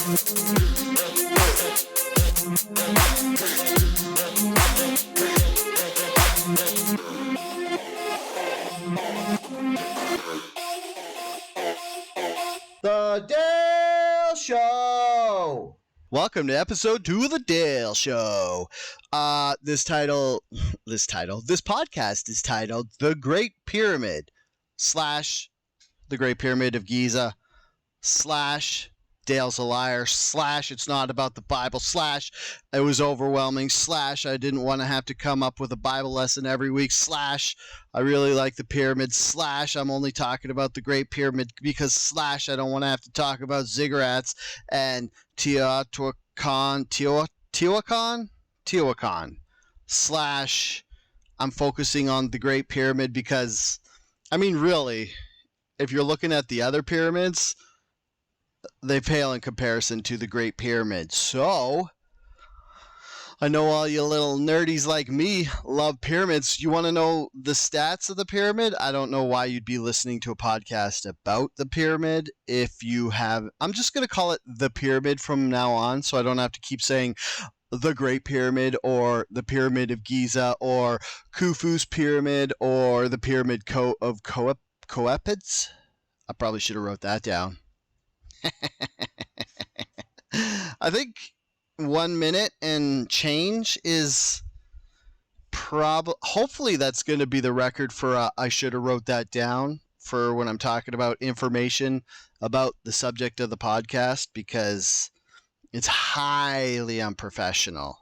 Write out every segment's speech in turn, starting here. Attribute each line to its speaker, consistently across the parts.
Speaker 1: The Dale Show! Welcome to episode 2 of The Dale Show. This podcast is titled The Great Pyramid / The Great Pyramid of Giza / Dale's a liar / it's not about the Bible / it was overwhelming / I didn't want to have to come up with a Bible lesson every week / I really like the pyramid / I'm only talking about the Great Pyramid because / I don't want to have to talk about ziggurats and Teotihuacan / I'm focusing on the Great Pyramid because, I mean, really, if you're looking at the other pyramids, they pale in comparison to the Great Pyramid. So, I know all you little nerdies like me love pyramids. You want to know the stats of the pyramid? I don't know why you'd be listening to a podcast about the pyramid if you have... I'm just going to call it the pyramid from now on, so I don't have to keep saying the Great Pyramid or the Pyramid of Giza or Khufu's Pyramid or the Pyramid of Coepids. I probably should have wrote that down. I think 1 minute and change is hopefully that's going to be the record for I should have wrote that down for when I'm talking about information about the subject of the podcast, because it's highly unprofessional.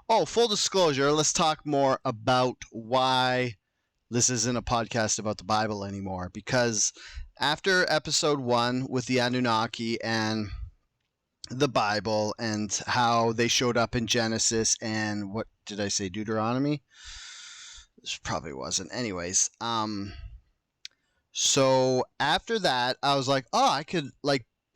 Speaker 1: Oh, full disclosure, let's talk more about why this isn't a podcast about the Bible anymore, because after episode 1 with the Anunnaki and the Bible and how they showed up in Genesis and what did I say, Deuteronomy? This probably wasn't. Anyways, so after that, I was like, oh,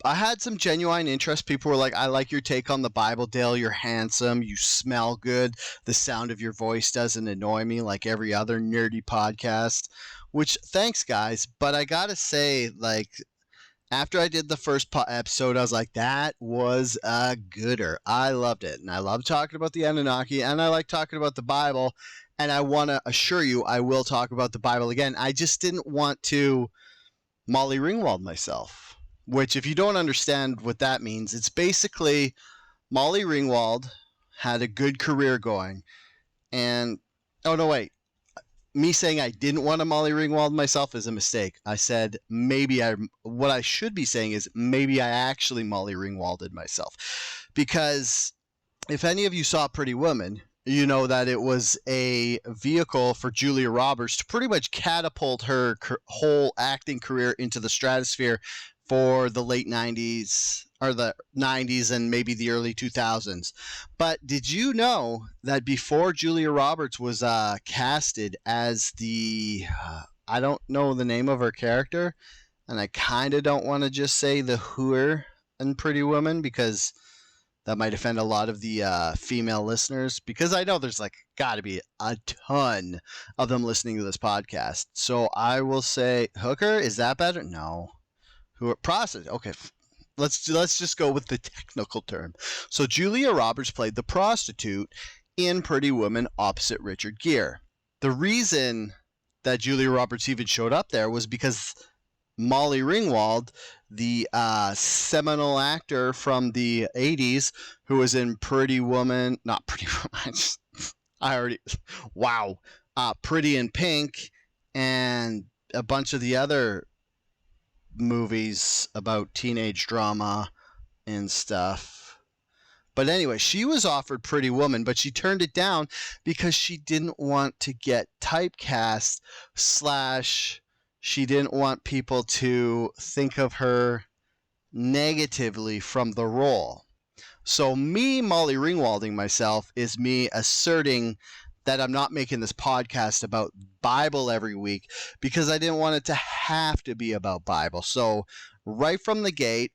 Speaker 1: I had some genuine interest. People were like, I like your take on the Bible, Dale. You're handsome. You smell good. The sound of your voice doesn't annoy me like every other nerdy podcast, which thanks, guys. But I got to say, like, after I did the first episode, I was like, that was a gooder. I loved it. And I love talking about the Anunnaki, and I like talking about the Bible. And I want to assure you, I will talk about the Bible again. I just didn't want to Molly Ringwald myself, which, if you don't understand what that means, it's basically Molly Ringwald had a good career going. And, oh, no, wait. Me saying I didn't want to Molly Ringwald myself is a mistake. I said what I should be saying is maybe I actually Molly Ringwalded myself. Because if any of you saw Pretty Woman, you know that it was a vehicle for Julia Roberts to pretty much catapult her whole acting career into the stratosphere for the late 90s or the 90s and maybe the early 2000s. But did you know that before Julia Roberts was casted as the, I don't know the name of her character, and I kind of don't want to just say the whore in Pretty Woman because that might offend a lot of the female listeners, because I know there's got to be a ton of them listening to this podcast. So I will say hooker. Is that better? No. Prostitute. Okay. Let's just go with the technical term. So Julia Roberts played the prostitute in Pretty Woman opposite Richard Gere. The reason that Julia Roberts even showed up there was because Molly Ringwald, the seminal actor from the 80s who was in Pretty Woman, not Pretty Woman, Pretty in Pink and a bunch of the other movies about teenage drama and stuff. But anyway, she was offered Pretty Woman, but she turned it down because she didn't want to get typecast / she didn't want people to think of her negatively from the role. So me Molly Ringwalding myself is me asserting that I'm not making this podcast about Bible every week because I didn't want it to have to be about Bible. So right from the gate,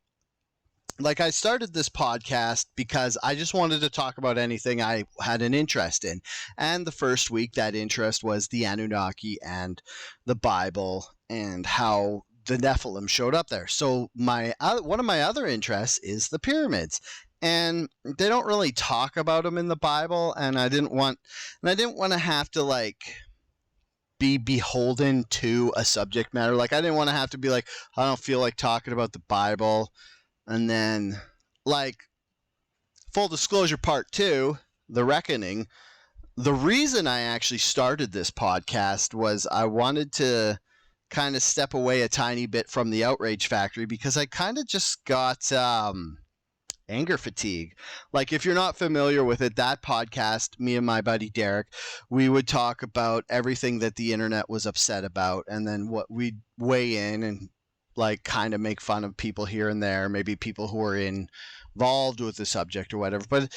Speaker 1: I started this podcast because I just wanted to talk about anything I had an interest in. And the first week, that interest was the Anunnaki and the Bible and how the Nephilim showed up there. So one of my other interests is the pyramids, and they don't really talk about them in the Bible, and I didn't want to have to like be beholden to a subject matter. Like I didn't want to have to be like, I don't feel like talking about the Bible, and then like full disclosure part 2, the reckoning. The reason I actually started this podcast was I wanted to kind of step away a tiny bit from the outrage factory, because I kind of just got anger fatigue. Like, if you're not familiar with it, that podcast, me and my buddy Derek, we would talk about everything that the internet was upset about, and then what we'd weigh in and like kind of make fun of people here and there, maybe people who are involved with the subject or whatever. But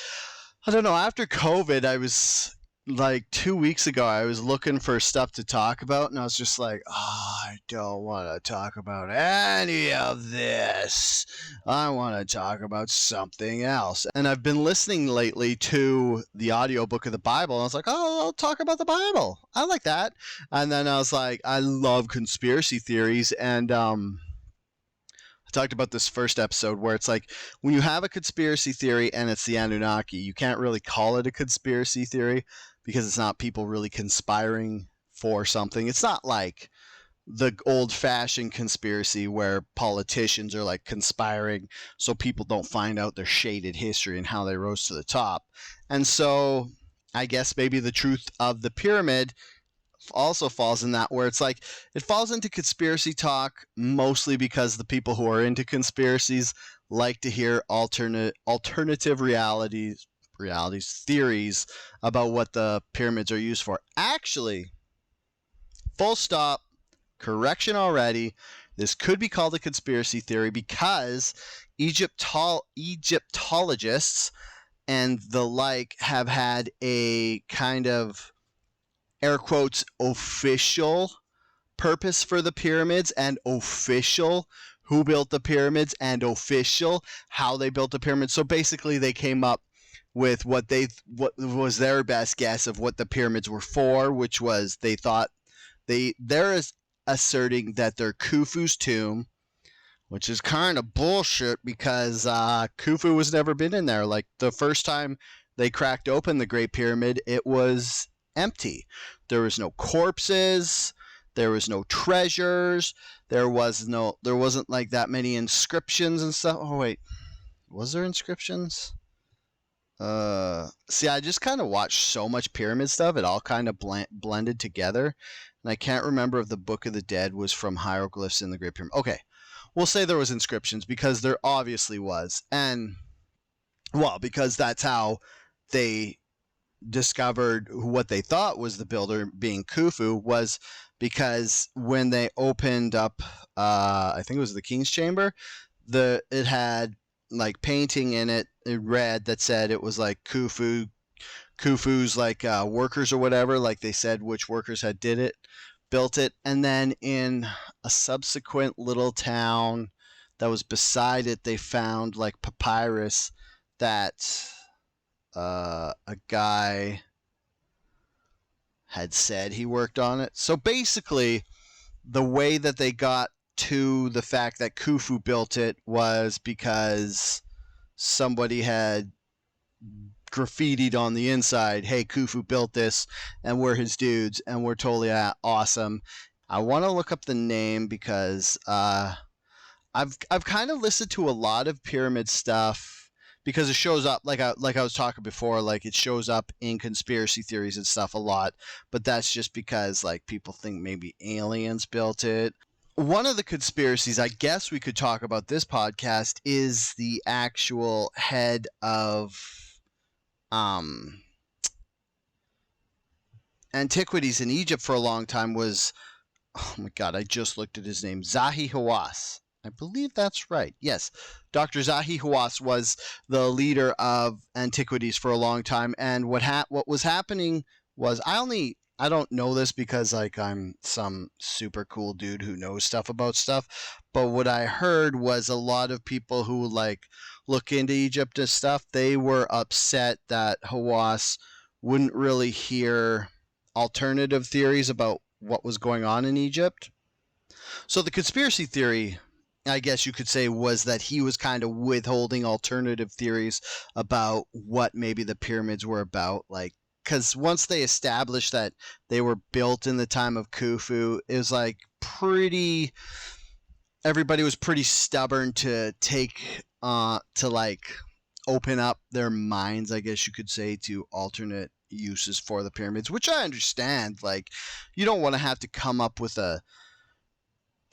Speaker 1: I don't know, after COVID, I was like 2 weeks ago, I was looking for stuff to talk about, and I was just like, oh, I don't want to talk about any of this. I want to talk about something else. And I've been listening lately to the audiobook of the Bible, and I was like, oh, I'll talk about the Bible. I like that. And then I was like, I love conspiracy theories, and talked about this first episode where it's like, when you have a conspiracy theory and it's the Anunnaki, you can't really call it a conspiracy theory because it's not people really conspiring for something. It's not like the old-fashioned conspiracy where politicians are like conspiring so people don't find out their shaded history and how they rose to the top. And so I guess maybe the truth of the pyramid also falls in that, where it's like it falls into conspiracy talk mostly because the people who are into conspiracies like to hear alternative theories about what the pyramids are used for. Actually, full stop, correction already, this could be called a conspiracy theory because Egyptologists and the like have had a kind of air quotes official purpose for the pyramids, and official who built the pyramids, and official how they built the pyramids. So basically they came up with what was their best guess of what the pyramids were for, which was they thought they're asserting that they're Khufu's tomb, which is kind of bullshit because Khufu was never been in there. Like the first time they cracked open the Great Pyramid, it was empty. There was no corpses, there was no treasures, there wasn't like that many inscriptions and stuff. Oh wait, was there inscriptions? See, I just kind of watched so much pyramid stuff, it all kind of blended together, and I can't remember if the Book of the Dead was from hieroglyphs in the Great Pyramid. Okay, we'll say there was inscriptions because there obviously was, and well, because that's how they discovered what they thought was the builder being Khufu, was because when they opened up, I think it was the King's Chamber, it had like painting in it in red that said it was like Khufu's like workers or whatever, like they said which workers had built it, and then in a subsequent little town that was beside it, they found like papyrus that a guy had said he worked on it. So basically, the way that they got to the fact that Khufu built it was because somebody had graffitied on the inside, hey, Khufu built this, and we're his dudes, and we're totally awesome. I want to look up the name because I've kind of listened to a lot of pyramid stuff because it shows up like I was talking before, like it shows up in conspiracy theories and stuff a lot, but that's just because like people think maybe aliens built it. One of the conspiracies I guess we could talk about this podcast is the actual head of antiquities in Egypt for a long time was, oh my god, I just looked at his name, Zahi Hawass. I believe that's right. Yes, Dr. Zahi Hawass was the leader of antiquities for a long time, and what was happening was I don't know this because like I'm some super cool dude who knows stuff about stuff, but what I heard was a lot of people who like look into Egypt and stuff, they were upset that Hawass wouldn't really hear alternative theories about what was going on in Egypt. So the conspiracy theory, I guess you could say, was that he was kind of withholding alternative theories about what maybe the pyramids were about. Like, because once they established that they were built in the time of Khufu, it was like pretty. Everybody was pretty stubborn to to like open up their minds, I guess you could say, to alternate uses for the pyramids, which I understand. Like, you don't want to have to come up with a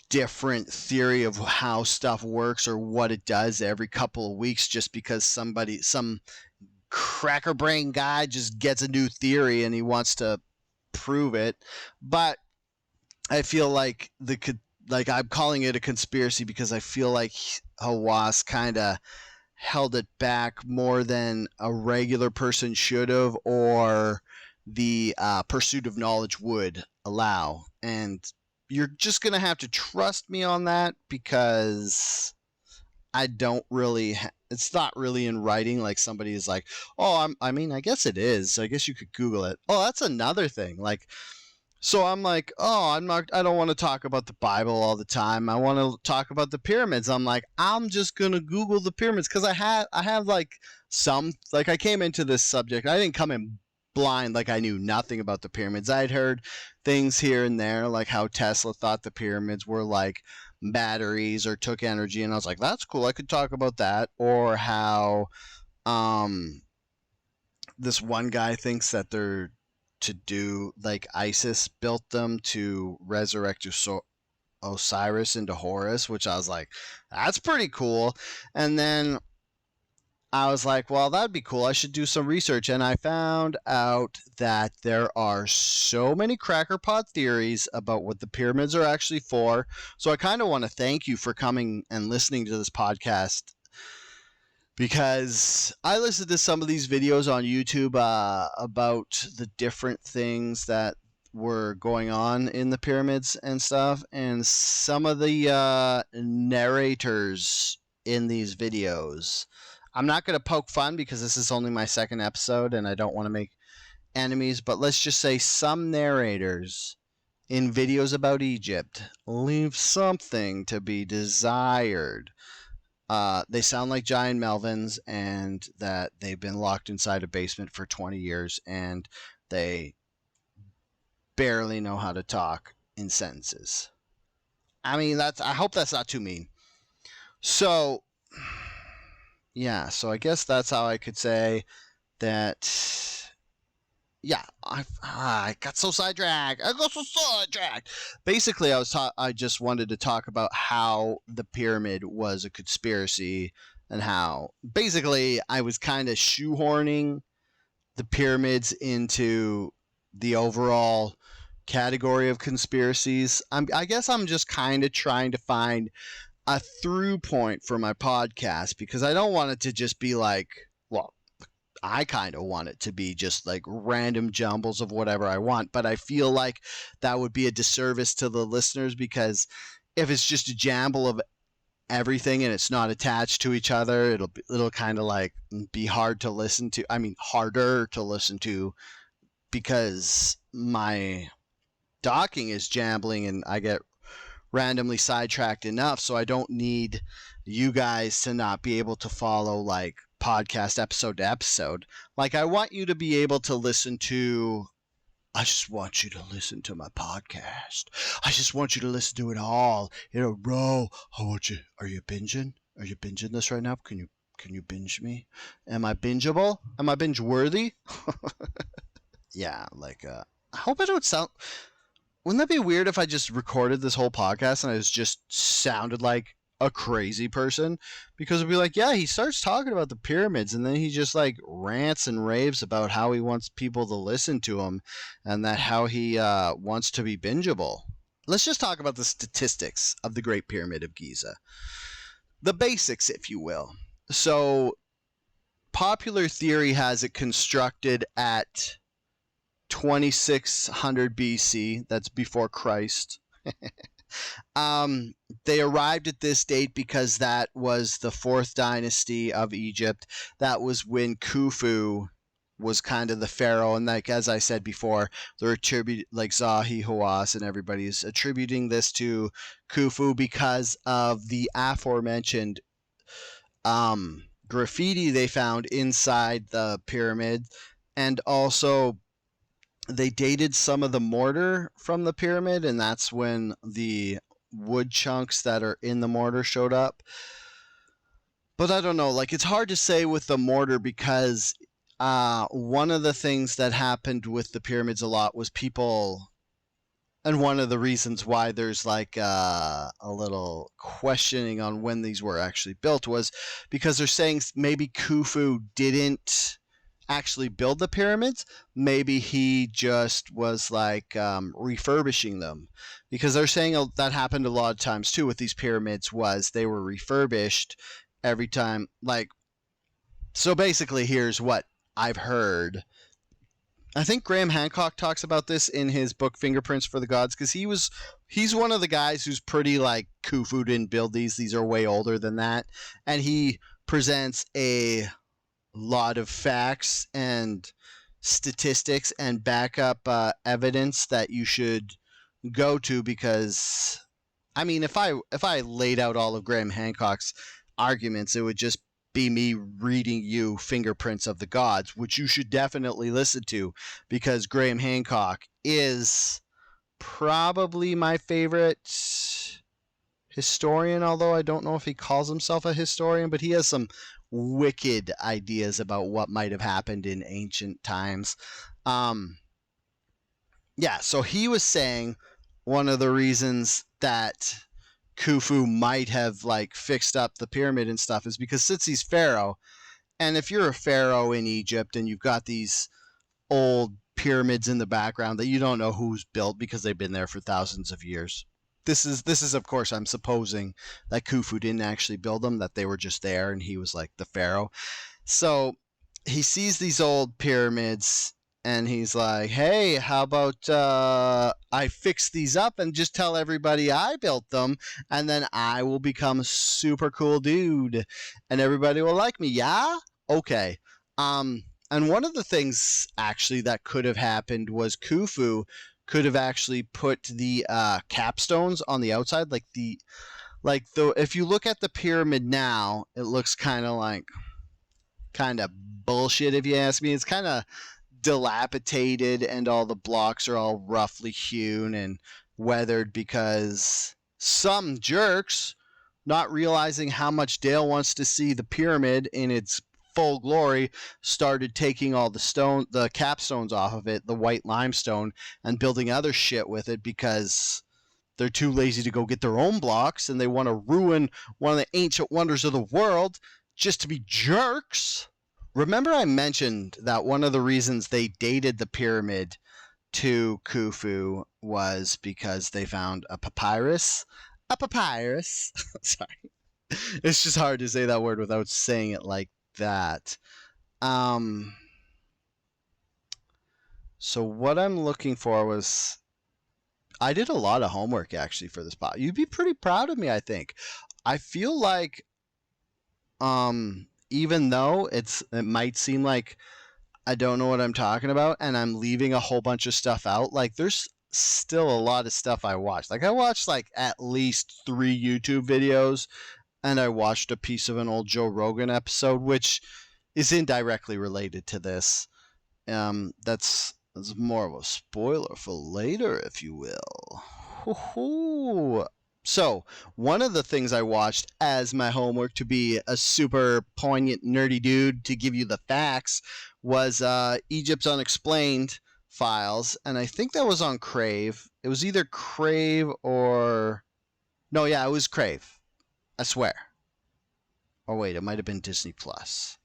Speaker 1: different theory of how stuff works or what it does every couple of weeks just because some cracker brain guy just gets a new theory and he wants to prove it. But I feel like I'm calling it a conspiracy because I feel like Hawass kind of held it back more than a regular person should have, or the pursuit of knowledge would allow. And you're just going to have to trust me on that because I don't really. It's not really in writing. Like somebody is like, oh, I mean, I guess it is. I guess you could Google it. Oh, that's another thing. Like, so I'm like, oh, I don't want to talk about the Bible all the time. I want to talk about the pyramids. I'm like, I'm just gonna Google the pyramids because I have like I came into this subject. I didn't come in blind like I knew nothing about the pyramids. I'd heard things here and there, like how Tesla thought the pyramids were like batteries or took energy, and I was like, that's cool. I could talk about that. Or how um this one guy thinks that they're to do like ISIS built them to resurrect Osiris into Horus, which I was like, that's pretty cool. And then I was like, well, that'd be cool. I should do some research. And I found out that there are so many crackpot theories about what the pyramids are actually for. So I kind of want to thank you for coming and listening to this podcast because I listened to some of these videos on YouTube about the different things that were going on in the pyramids and stuff, and some of the narrators in these videos. I'm not going to poke fun because this is only my second episode and I don't want to make enemies, but let's just say some narrators in videos about Egypt leave something to be desired. They sound like giant Melvins, and that they've been locked inside a basement for 20 years, and they barely know how to talk in sentences. I mean, I hope that's not too mean. So, yeah. So I guess that's how I could say that. Yeah, I got so sidetracked. I got so sidetracked. Basically, I just wanted to talk about how the pyramid was a conspiracy and how basically I was kind of shoehorning the pyramids into the overall category of conspiracies. I guess I'm just kind of trying to find a through point for my podcast because I don't want it to just be like, well, I kind of want it to be just like random jumbles of whatever I want, but I feel like that would be a disservice to the listeners because if it's just a jumble of everything and it's not attached to each other, it'll kind of like be hard to listen to. I mean, harder to listen to because my docking is jambling and I get randomly sidetracked enough so I don't need you guys to not be able to follow like podcast episode to episode. Like I want you to be able to listen to I just want you to listen to my podcast. I just want you to listen to it all in a row. I want you. Are you binging? Are you binging this right now? Can you binge me? Am I bingeable? Am I binge worthy? Yeah, like I hope I don't sound. Wouldn't that be weird if I just recorded this whole podcast and I just sounded like a crazy person? Because it'd be like, yeah, he starts talking about the pyramids and then he just like rants and raves about how he wants people to listen to him and that how he wants to be bingeable. Let's just talk about the statistics of the Great Pyramid of Giza. The basics, if you will. So, popular theory has it constructed at 2600 BC, that's before Christ. They arrived at this date because that was the fourth dynasty of Egypt. That was when Khufu was kind of the pharaoh, and like as I said before, they're attributing like Zahi Hawass and everybody's attributing this to Khufu because of the aforementioned graffiti they found inside the pyramid, and also they dated some of the mortar from the pyramid, and that's when the wood chunks that are in the mortar showed up. But I don't know, like it's hard to say with the mortar because one of the things that happened with the pyramids a lot was people, and one of the reasons why there's like a little questioning on when these were actually built was because they're saying maybe Khufu didn't actually build the pyramids. Maybe he just was like refurbishing them, because they're saying that happened a lot of times too with these pyramids, was they were refurbished every time. Like, so basically, here's what I've heard. I think Graham Hancock talks about this in his book Fingerprints for the Gods, because he's one of the guys who's pretty like Khufu didn't build these. These are way older than that, and he presents a lot of facts and statistics and backup evidence that you should go to, because I mean, if I laid out all of Graham Hancock's arguments, it would just be me reading you Fingerprints of the Gods, which you should definitely listen to, because Graham Hancock is probably my favorite historian, although I don't know if he calls himself a historian, but he has some wicked ideas about what might have happened in ancient times. Yeah, so he was saying one of the reasons that Khufu might have like fixed up the pyramid and stuff is because since he's pharaoh, and if you're a pharaoh in Egypt and you've got these old pyramids in the background that you don't know who's built because they've been there for thousands of years. This is of course I'm supposing that Khufu didn't actually build them, that they were just there and he was like the pharaoh. So he sees these old pyramids and he's like, hey, how about I fix these up and just tell everybody I built them, and then I will become a super cool dude and everybody will like me. Yeah? Okay. And one of the things actually that could have happened was Khufu could have actually put the capstones on the outside, if you look at the pyramid now, it looks kind of bullshit if you ask me. It's kind of dilapidated and all the blocks are all roughly hewn and weathered because some jerks, not realizing how much Dale wants to see the pyramid in its full glory, started taking all the capstones off of it, the white limestone, and building other shit with it because they're too lazy to go get their own blocks and they want to ruin one of the ancient wonders of the world just to be jerks. Remember I mentioned that one of the reasons they dated the pyramid to Khufu was because they found a papyrus. A papyrus. Sorry. It's just hard to say that word without saying it like that. So what I'm looking for was, I did a lot of homework actually for this pod. You'd be pretty proud of me, I think. I feel like even though it might seem like I don't know what I'm talking about and I'm leaving a whole bunch of stuff out, like there's still a lot of stuff I watched. Like I watched like at least 3 YouTube videos, and I watched a piece of an old Joe Rogan episode, which is indirectly related to this. That's more of a spoiler for later, if you will. Hoo-hoo. So, one of the things I watched as my homework to be a super poignant, nerdy dude to give you the facts was Egypt's Unexplained Files, and I think that was on Crave. It was either Crave or... No, yeah, it was Crave. I swear. Oh, wait, it might have been Disney Plus.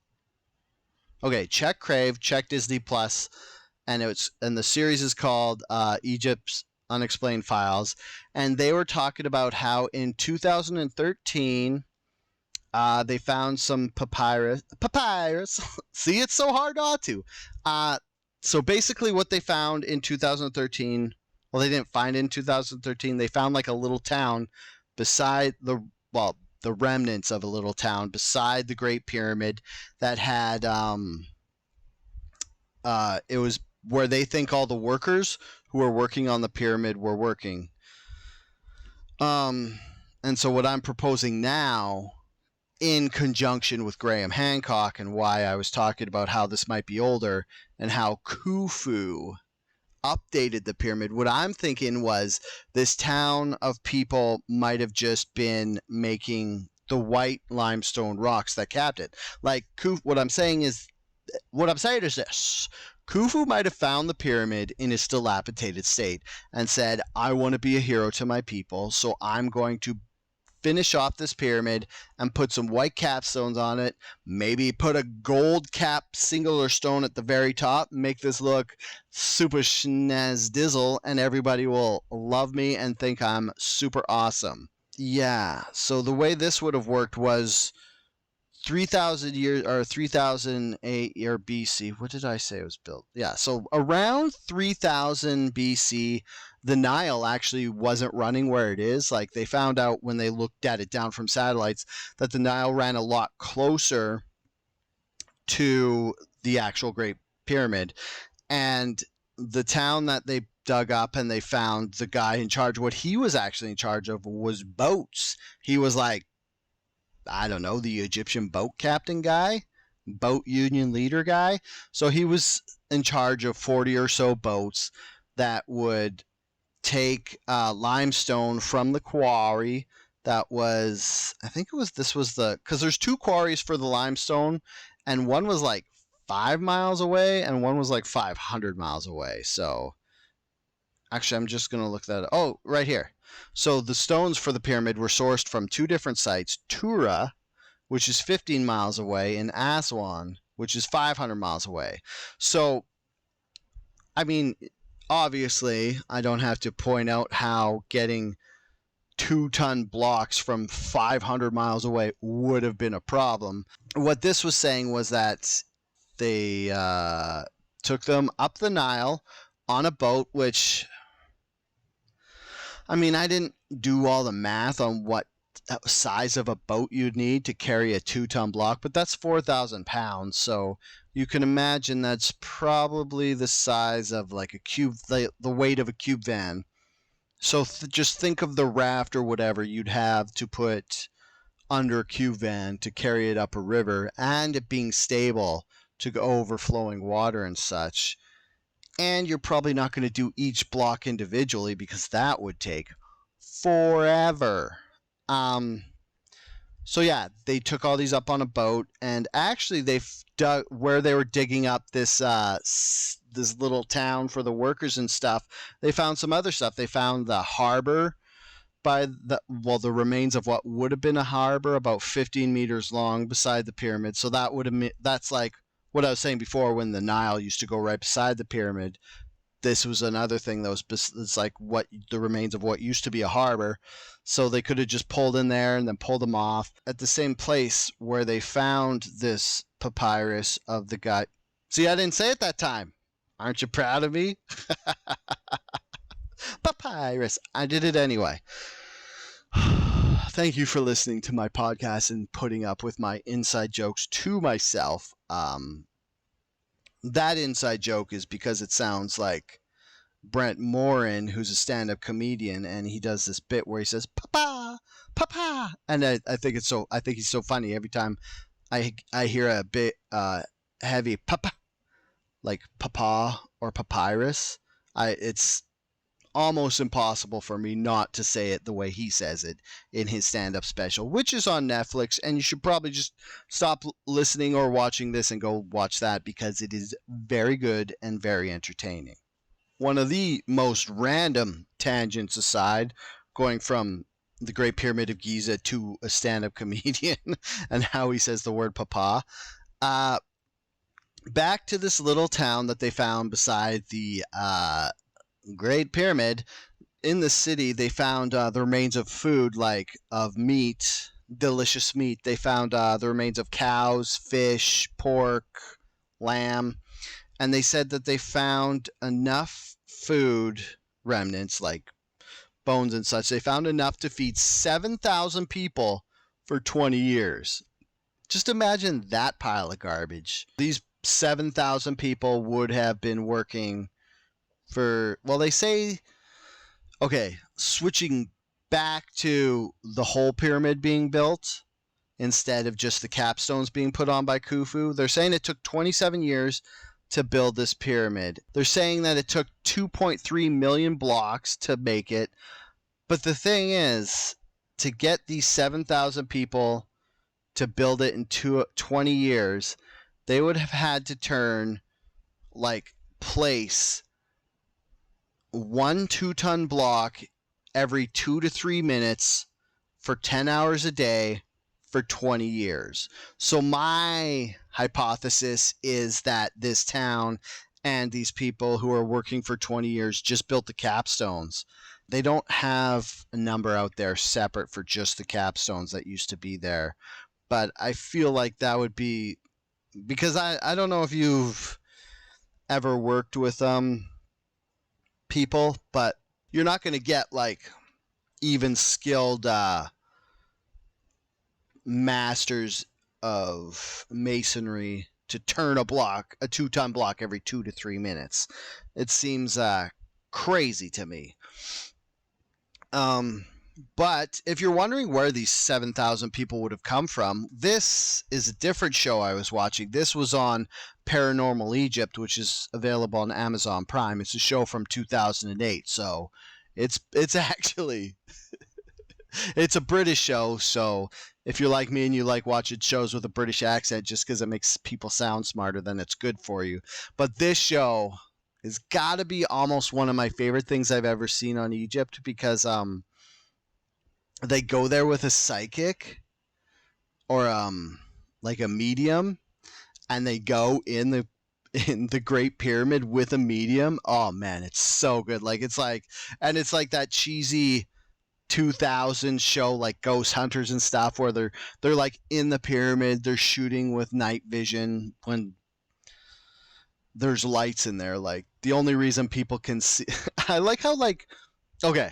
Speaker 1: Okay, check Crave, check Disney Plus, and the series is called Egypt's Unexplained Files, and they were talking about how in 2013 they found some papyrus. See, it's so hard not to. So basically, what they found in 2013, well, they didn't find it in 2013. They found like a little town beside the remnants of a little town beside the Great Pyramid that had it was where they think all the workers who were working on the pyramid were working. And so what I'm proposing now, in conjunction with Graham Hancock, and why I was talking about how this might be older and how Khufu updated the pyramid, what I'm thinking was this town of people might have just been making the white limestone rocks that capped it. Like, what I'm saying is this. Khufu might have found the pyramid in its dilapidated state and said, I want to be a hero to my people, so I'm going to finish off this pyramid and put some white capstones on it, maybe put a gold cap singular stone at the very top, make this look super schnazdizzle, and everybody will love me and think I'm super awesome. Yeah, so the way this would have worked was 3,000 years, or 3008 year BC. What did I say it was built? Yeah, so around 3000 BC, the Nile actually wasn't running where it is. Like, they found out when they looked at it down from satellites that the Nile ran a lot closer to the actual Great Pyramid. And the town that they dug up and they found the guy in charge, what he was actually in charge of was boats. He was like, I don't know, the Egyptian boat captain guy, boat union leader guy. So he was in charge of 40 or so boats that would take limestone from the quarry that was, I think it was, this was the, because there's two quarries for the limestone, and one was like 5 miles away and one was like 500 miles away. So actually, I'm just going to look that up. Oh, right here. So the stones for the pyramid were sourced from two different sites, Tura, which is 15 miles away, and Aswan, which is 500 miles away. So, I mean, obviously, I don't have to point out how getting 2-ton blocks from 500 miles away would have been a problem. What this was saying was that they took them up the Nile on a boat, which, I mean, I didn't do all the math on what size of a boat you'd need to carry a 2-ton block, but that's 4,000 pounds. So you can imagine that's probably the size of like a cube, the weight of a cube van. So just think of the raft or whatever you'd have to put under a cube van to carry it up a river, and it being stable to go overflowing water and such. And you're probably not going to do each block individually because that would take forever. So yeah, they took all these up on a boat, and actually they dug where they were digging up this this little town for the workers and stuff. They found some other stuff. They found the harbor by the remains of what would have been a harbor about 15 meters long beside the pyramid. So that's like what I was saying before, when the Nile used to go right beside the pyramid. This was another thing that was, it's like what the remains of what used to be a harbor. So they could have just pulled in there and then pulled them off at the same place where they found this papyrus of the guy. See, I didn't say it that time. Aren't you proud of me? Papyrus. I did it anyway. Thank you for listening to my podcast and putting up with my inside jokes to myself. That inside joke is because it sounds like Brent Morin, who's a stand-up comedian, and he does this bit where he says "Papa, Papa," and I think it's so. I think he's so funny every time I hear a bit heavy "Papa," like Papa or Papyrus. It's almost impossible for me not to say it the way he says it in his stand-up special, which is on Netflix, and you should probably just stop listening or watching this and go watch that because it is very good and very entertaining. One of the most random tangents aside, going from the Great Pyramid of Giza to a stand-up comedian and how he says the word papa, back to this little town that they found beside the Great Pyramid. In the city, they found the remains of food, like of meat, delicious meat. They found the remains of cows, fish, pork, lamb, and they said that they found enough food remnants, like bones and such. They found enough to feed 7,000 people for 20 years. Just imagine that pile of garbage. These 7,000 people would have been working for, well, they say, okay, switching back to the whole pyramid being built instead of just the capstones being put on by Khufu. They're saying it took 27 years to build this pyramid. They're saying that it took 2.3 million blocks to make it. But the thing is, to get these 7,000 people to build it in 20 years, they would have had to place one 2-ton block every 2 to 3 minutes for 10 hours a day for 20 years. So my hypothesis is that this town and these people who are working for 20 years just built the capstones. They don't have a number out there separate for just the capstones that used to be there. But I feel like that would be, because I don't know if you've ever worked with people, but you're not going to get even skilled masters of masonry to turn a 2-ton block every 2 to 3 minutes. It seems crazy to me. But if you're wondering where these 7,000 people would have come from, this is a different show I was watching. This was on Paranormal Egypt, which is available on Amazon Prime. It's a show from 2008, so it's actually it's a British show. So if you're like me and you like watching shows with a British accent just because it makes people sound smarter, then it's good for you. But this show has got to be almost one of my favorite things I've ever seen on Egypt, because they go there with a psychic or like a medium, and they go in the Great Pyramid with a medium. Oh man, it's so good. It's like that cheesy 2000 show like Ghost Hunters and stuff, where they're like in the pyramid, they're shooting with night vision when there's lights in there. Like, the only reason people can see I like how okay,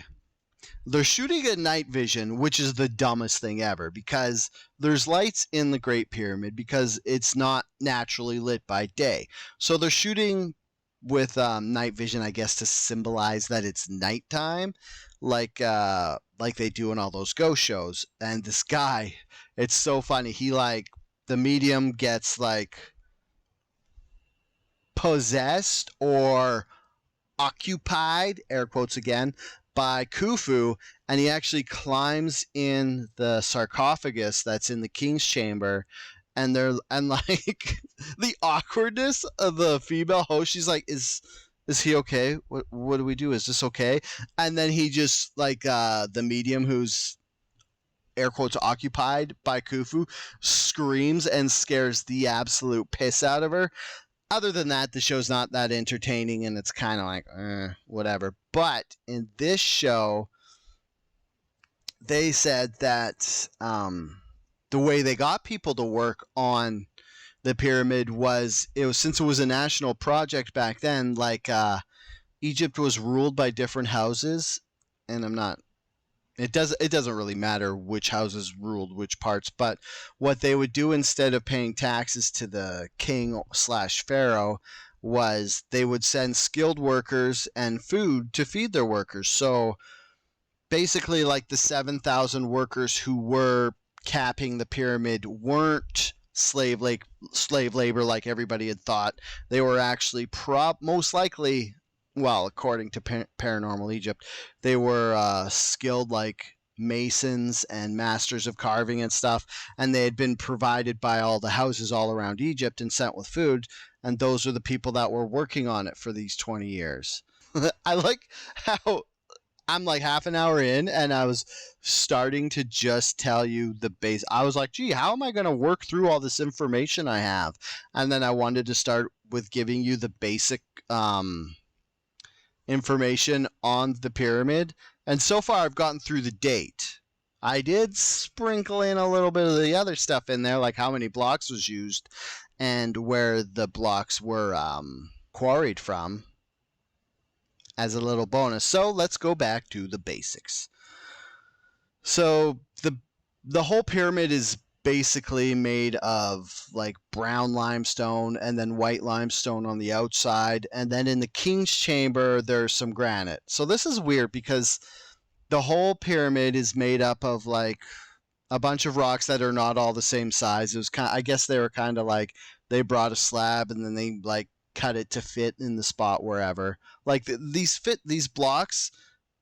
Speaker 1: they're shooting at night vision, which is the dumbest thing ever, because there's lights in the Great Pyramid because it's not naturally lit by day. So they're shooting with night vision, I guess, to symbolize that it's nighttime, like they do in all those ghost shows. And this guy, it's so funny. He the medium gets possessed or occupied, air quotes again, by Khufu, and he actually climbs in the sarcophagus that's in the king's chamber, and the awkwardness of the female host. She's like, is he okay? What do we do? Is this okay? And then he just the medium, who's air quotes occupied by Khufu, screams and scares the absolute piss out of her. Other than that, the show's not that entertaining, and it's kind of whatever. But in this show, they said that the way they got people to work on the pyramid was, since it was a national project back then. Egypt was ruled by different houses, and it doesn't really matter which houses ruled which parts, but what they would do instead of paying taxes to the king / pharaoh was they would send skilled workers and food to feed their workers. So basically, the 7,000 workers who were capping the pyramid weren't slave labor like everybody had thought. They were actually most likely, well, according to Paranormal Egypt, they were skilled masons and masters of carving and stuff, and they had been provided by all the houses all around Egypt and sent with food, and those are the people that were working on it for these 20 years. I like how I'm half an hour in, and I was starting to just tell you the base. I was like, gee, how am I going to work through all this information I have? And then I wanted to start with giving you the basic information on the pyramid. And so far, I've gotten through the date. I did sprinkle in a little bit of the other stuff in there, like how many blocks was used and where the blocks were quarried from, as a little bonus. So let's go back to the basics. So the whole pyramid is basically made of like brown limestone and then white limestone on the outside. And then in the king's chamber, there's some granite. So this is weird because the whole pyramid is made up of like a bunch of rocks that are not all the same size. It was kind of, I guess they were kind of like they brought a slab and then they like cut it to fit in the spot wherever. Like these blocks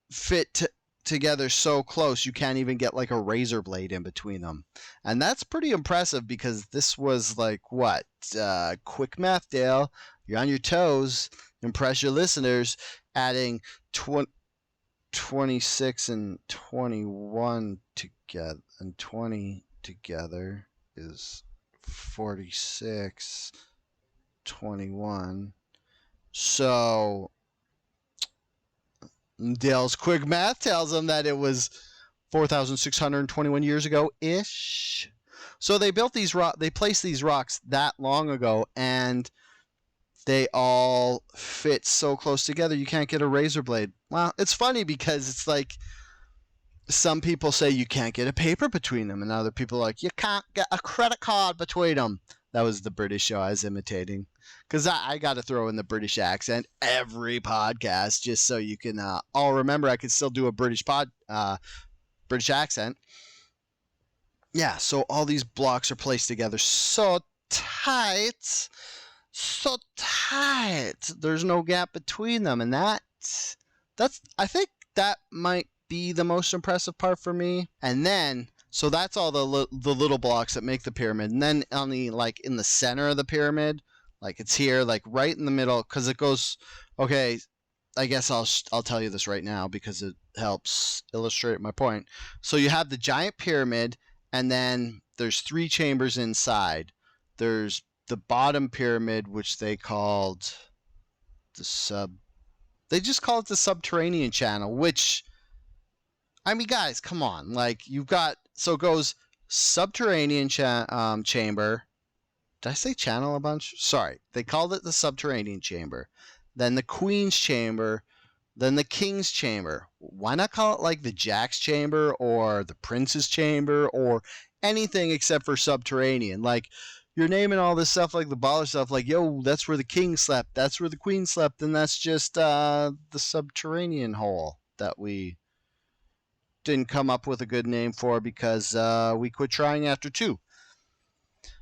Speaker 1: fit together so close you can't even get like a razor blade in between them. And that's pretty impressive because this was like what? Quick math, Dale. You're on your toes. Impress your listeners. Adding 26 and 21 together and 20 together is 46, 21. So Dale's quick math tells him that it was 4,621 years ago ish. So they built they placed these rocks that long ago, and they all fit so close together you can't get a razor blade. Well, it's funny because it's like some people say you can't get a paper between them, and other people are like, you can't get a credit card between them. That was the British show I was imitating. Because I got to throw in the British accent every podcast just so you can all remember I can still do a British accent. Yeah, so all these blocks are placed together so tight. So tight. There's no gap between them. And that's I think that might be the most impressive part for me. And then so that's all the little blocks that make the pyramid. And then on the like in the center of the pyramid, like it's here, like right in the middle, because it goes. Okay, I guess I'll tell you this right now because it helps illustrate my point. So you have the giant pyramid, and then there's 3 chambers inside. There's the bottom pyramid, which they called they just call it the subterranean channel, which, I mean, guys, come on. Like, you've got, so it goes subterranean chamber. Did I say channel a bunch? Sorry. They called it the subterranean chamber. Then the queen's chamber. Then the king's chamber. Why not call it like the jack's chamber or the prince's chamber or anything except for subterranean? Like, you're naming all this stuff like the baller stuff, like, yo, that's where the king slept, that's where the queen slept, and that's just the subterranean hole that we didn't come up with a good name for because we quit trying after 2.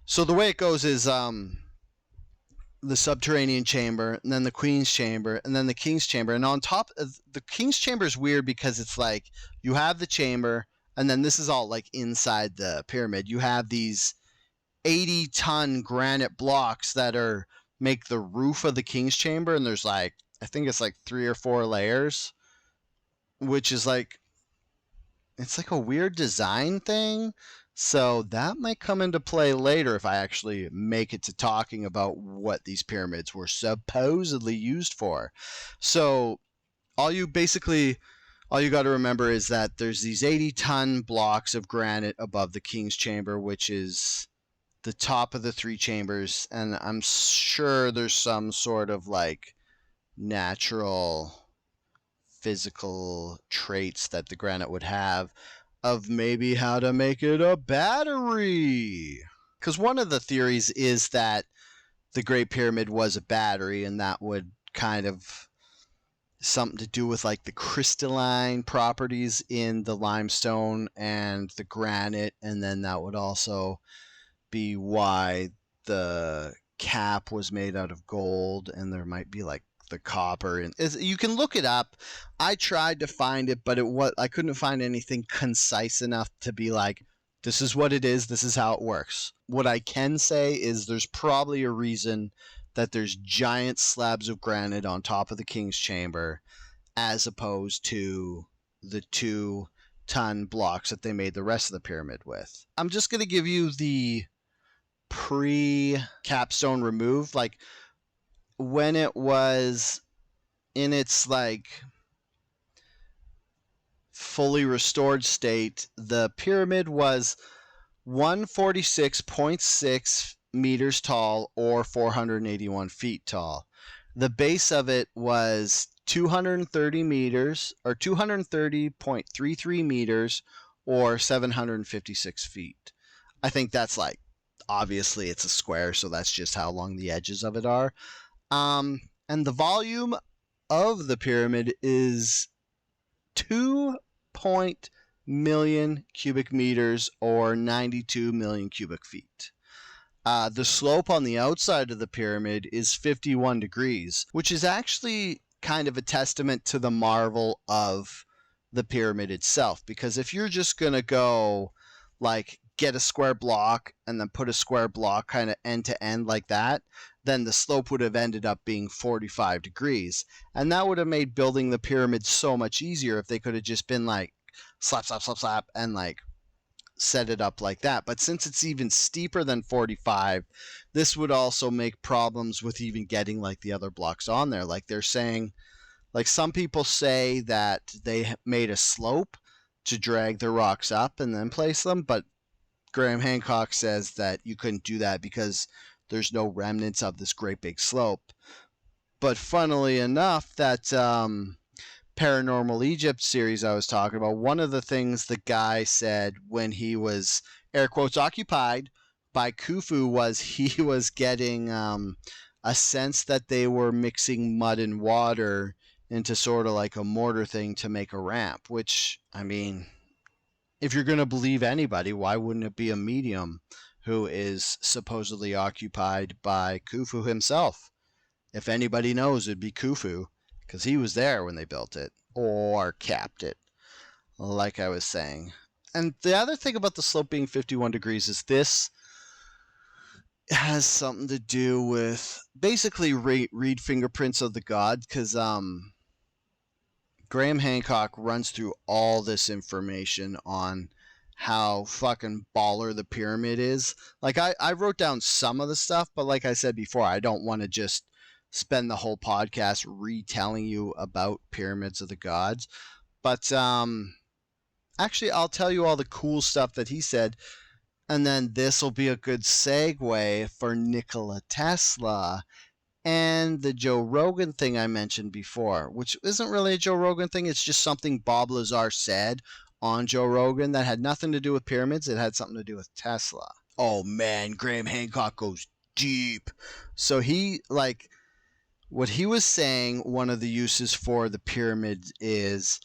Speaker 1: So the way it goes is the subterranean chamber, and then the queen's chamber, and then the king's chamber. And on top of the king's chamber is weird because it's like you have the chamber, and then this is all like inside the pyramid. You have these 80-ton granite blocks that make the roof of the king's chamber, and there's like, I think it's like 3 or 4 layers, which is like, it's like a weird design thing. So that might come into play later if I actually make it to talking about what these pyramids were supposedly used for. So all you got to remember is that there's these 80-ton blocks of granite above the king's chamber, which is the top of the 3 chambers, and I'm sure there's some sort of like natural physical traits that the granite would have of maybe how to make it a battery. Because one of the theories is that the Great Pyramid was a battery, and that would kind of something to do with like the crystalline properties in the limestone and the granite, and then that would also be why the cap was made out of gold, and there might be like the copper, and you can look it up. I tried to find it, but I couldn't find anything concise enough to be like, this is what it is, this is how it works. What I can say is there's probably a reason that there's giant slabs of granite on top of the king's chamber as opposed to the 2-ton blocks that they made the rest of the pyramid with. I'm just going to give you the pre-capstone removed, like when it was in its like fully restored state, the pyramid was 146.6 meters tall or 481 feet tall. The base of it was 230 meters or 230.33 meters or 756 feet. I think that's like, obviously it's a square, so that's just how long the edges of it are. And the volume of the pyramid is 2.0 million cubic meters or 92 million cubic feet. The slope on the outside of the pyramid is 51 degrees, which is actually kind of a testament to the marvel of the pyramid itself. Because if you're just going to go like get a square block and then put a square block kind of end to end like that, then the slope would have ended up being 45 degrees. And that would have made building the pyramid so much easier if they could have just been like slap, slap, slap, slap, and like set it up like that. But since it's even steeper than 45, this would also make problems with even getting like the other blocks on there. Like they're saying, like some people say that they made a slope to drag the rocks up and then place them, but Graham Hancock says that you couldn't do that because there's no remnants of this great big slope. But funnily enough, that Paranormal Egypt series I was talking about, one of the things the guy said when he was, air quotes, occupied by Khufu was he was getting a sense that they were mixing mud and water into sort of like a mortar thing to make a ramp, which, I mean, if you're going to believe anybody, why wouldn't it be a medium who is supposedly occupied by Khufu himself? If anybody knows, it'd be Khufu, because he was there when they built it, or capped it, like I was saying. And the other thing about the slope being 51 degrees is this has something to do with basically read fingerprints of the god, because Graham Hancock runs through all this information on how fucking baller the pyramid is. Like I wrote down some of the stuff, but like I said before, I don't want to just spend the whole podcast retelling you about pyramids of the gods. But actually, I'll tell you all the cool stuff that he said, and then this will be a good segue for Nikola Tesla and the Joe Rogan thing I mentioned before, which isn't really a Joe Rogan thing. It's just something Bob Lazar said on Joe Rogan that had nothing to do with pyramids. It had something to do with Tesla. Oh man, Graham Hancock goes deep. So he, like, what he was saying, one of the uses for the pyramid is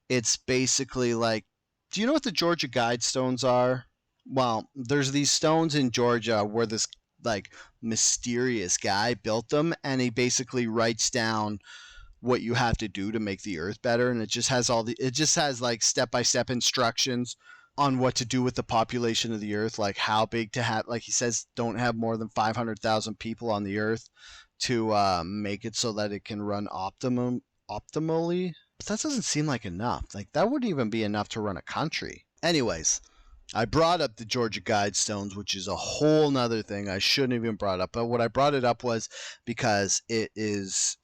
Speaker 1: it's basically like, do you know what the Georgia Guidestones are? Well, there's these stones in Georgia where this like mysterious guy built them, and he basically writes down what you have to do to make the earth better, and it just has like step-by-step instructions on what to do with the population of the earth, like how big to have, like he says, don't have more than 500,000 people on the earth to make it so that it can run optimally. But that doesn't seem like enough. Like that wouldn't even be enough to run a country. Anyways, I brought up the Georgia Guidestones, which is a whole nother thing I shouldn't have even brought up. But what I brought it up was because it is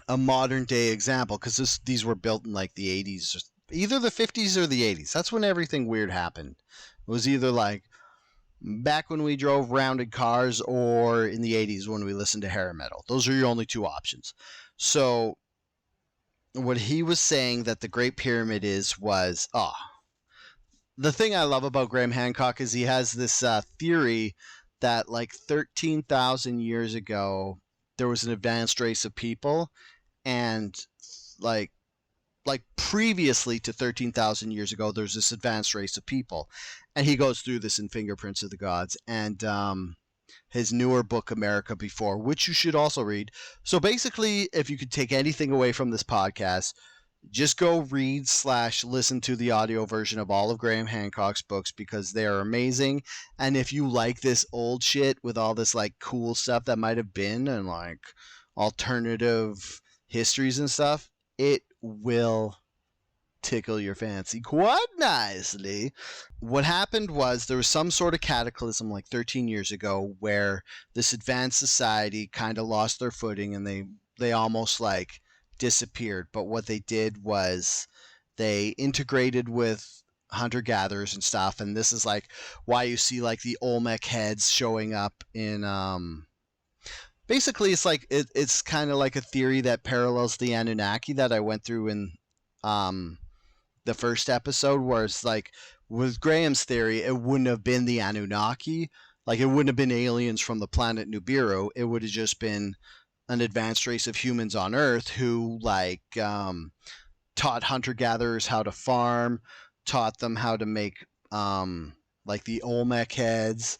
Speaker 1: a modern day example, because these were built in like the 80s, either the 50s or the 80s. That's when everything weird happened. It was either like back when we drove rounded cars or in the 80s when we listened to hair metal. Those are your only two options. So what he was saying that the Great Pyramid was the thing I love about Graham Hancock is he has this theory that like 13,000 years ago there was an advanced race of people, and like previously to 13,000 years ago there's this advanced race of people, and he goes through this in Fingerprints of the Gods and his newer book America Before, which you should also read. So basically, if you could take anything away from this podcast, just go read / listen to the audio version of all of Graham Hancock's books, because they are amazing. And if you like this old shit with all this like cool stuff that might have been and like alternative histories and stuff, it will tickle your fancy quite nicely. What happened was there was some sort of cataclysm like 13 years ago where this advanced society kind of lost their footing, and they almost like disappeared. But what they did was they integrated with hunter gatherers and stuff, and this is like why you see like the Olmec heads showing up in basically it's like it's kind of like a theory that parallels the Anunnaki that I went through in um the first episode, where it's like with Graham's theory, it wouldn't have been the Anunnaki. Like it wouldn't have been aliens from the planet Nibiru. It would have just been an advanced race of humans on Earth who taught hunter gatherers how to farm, taught them how to make like the Olmec heads,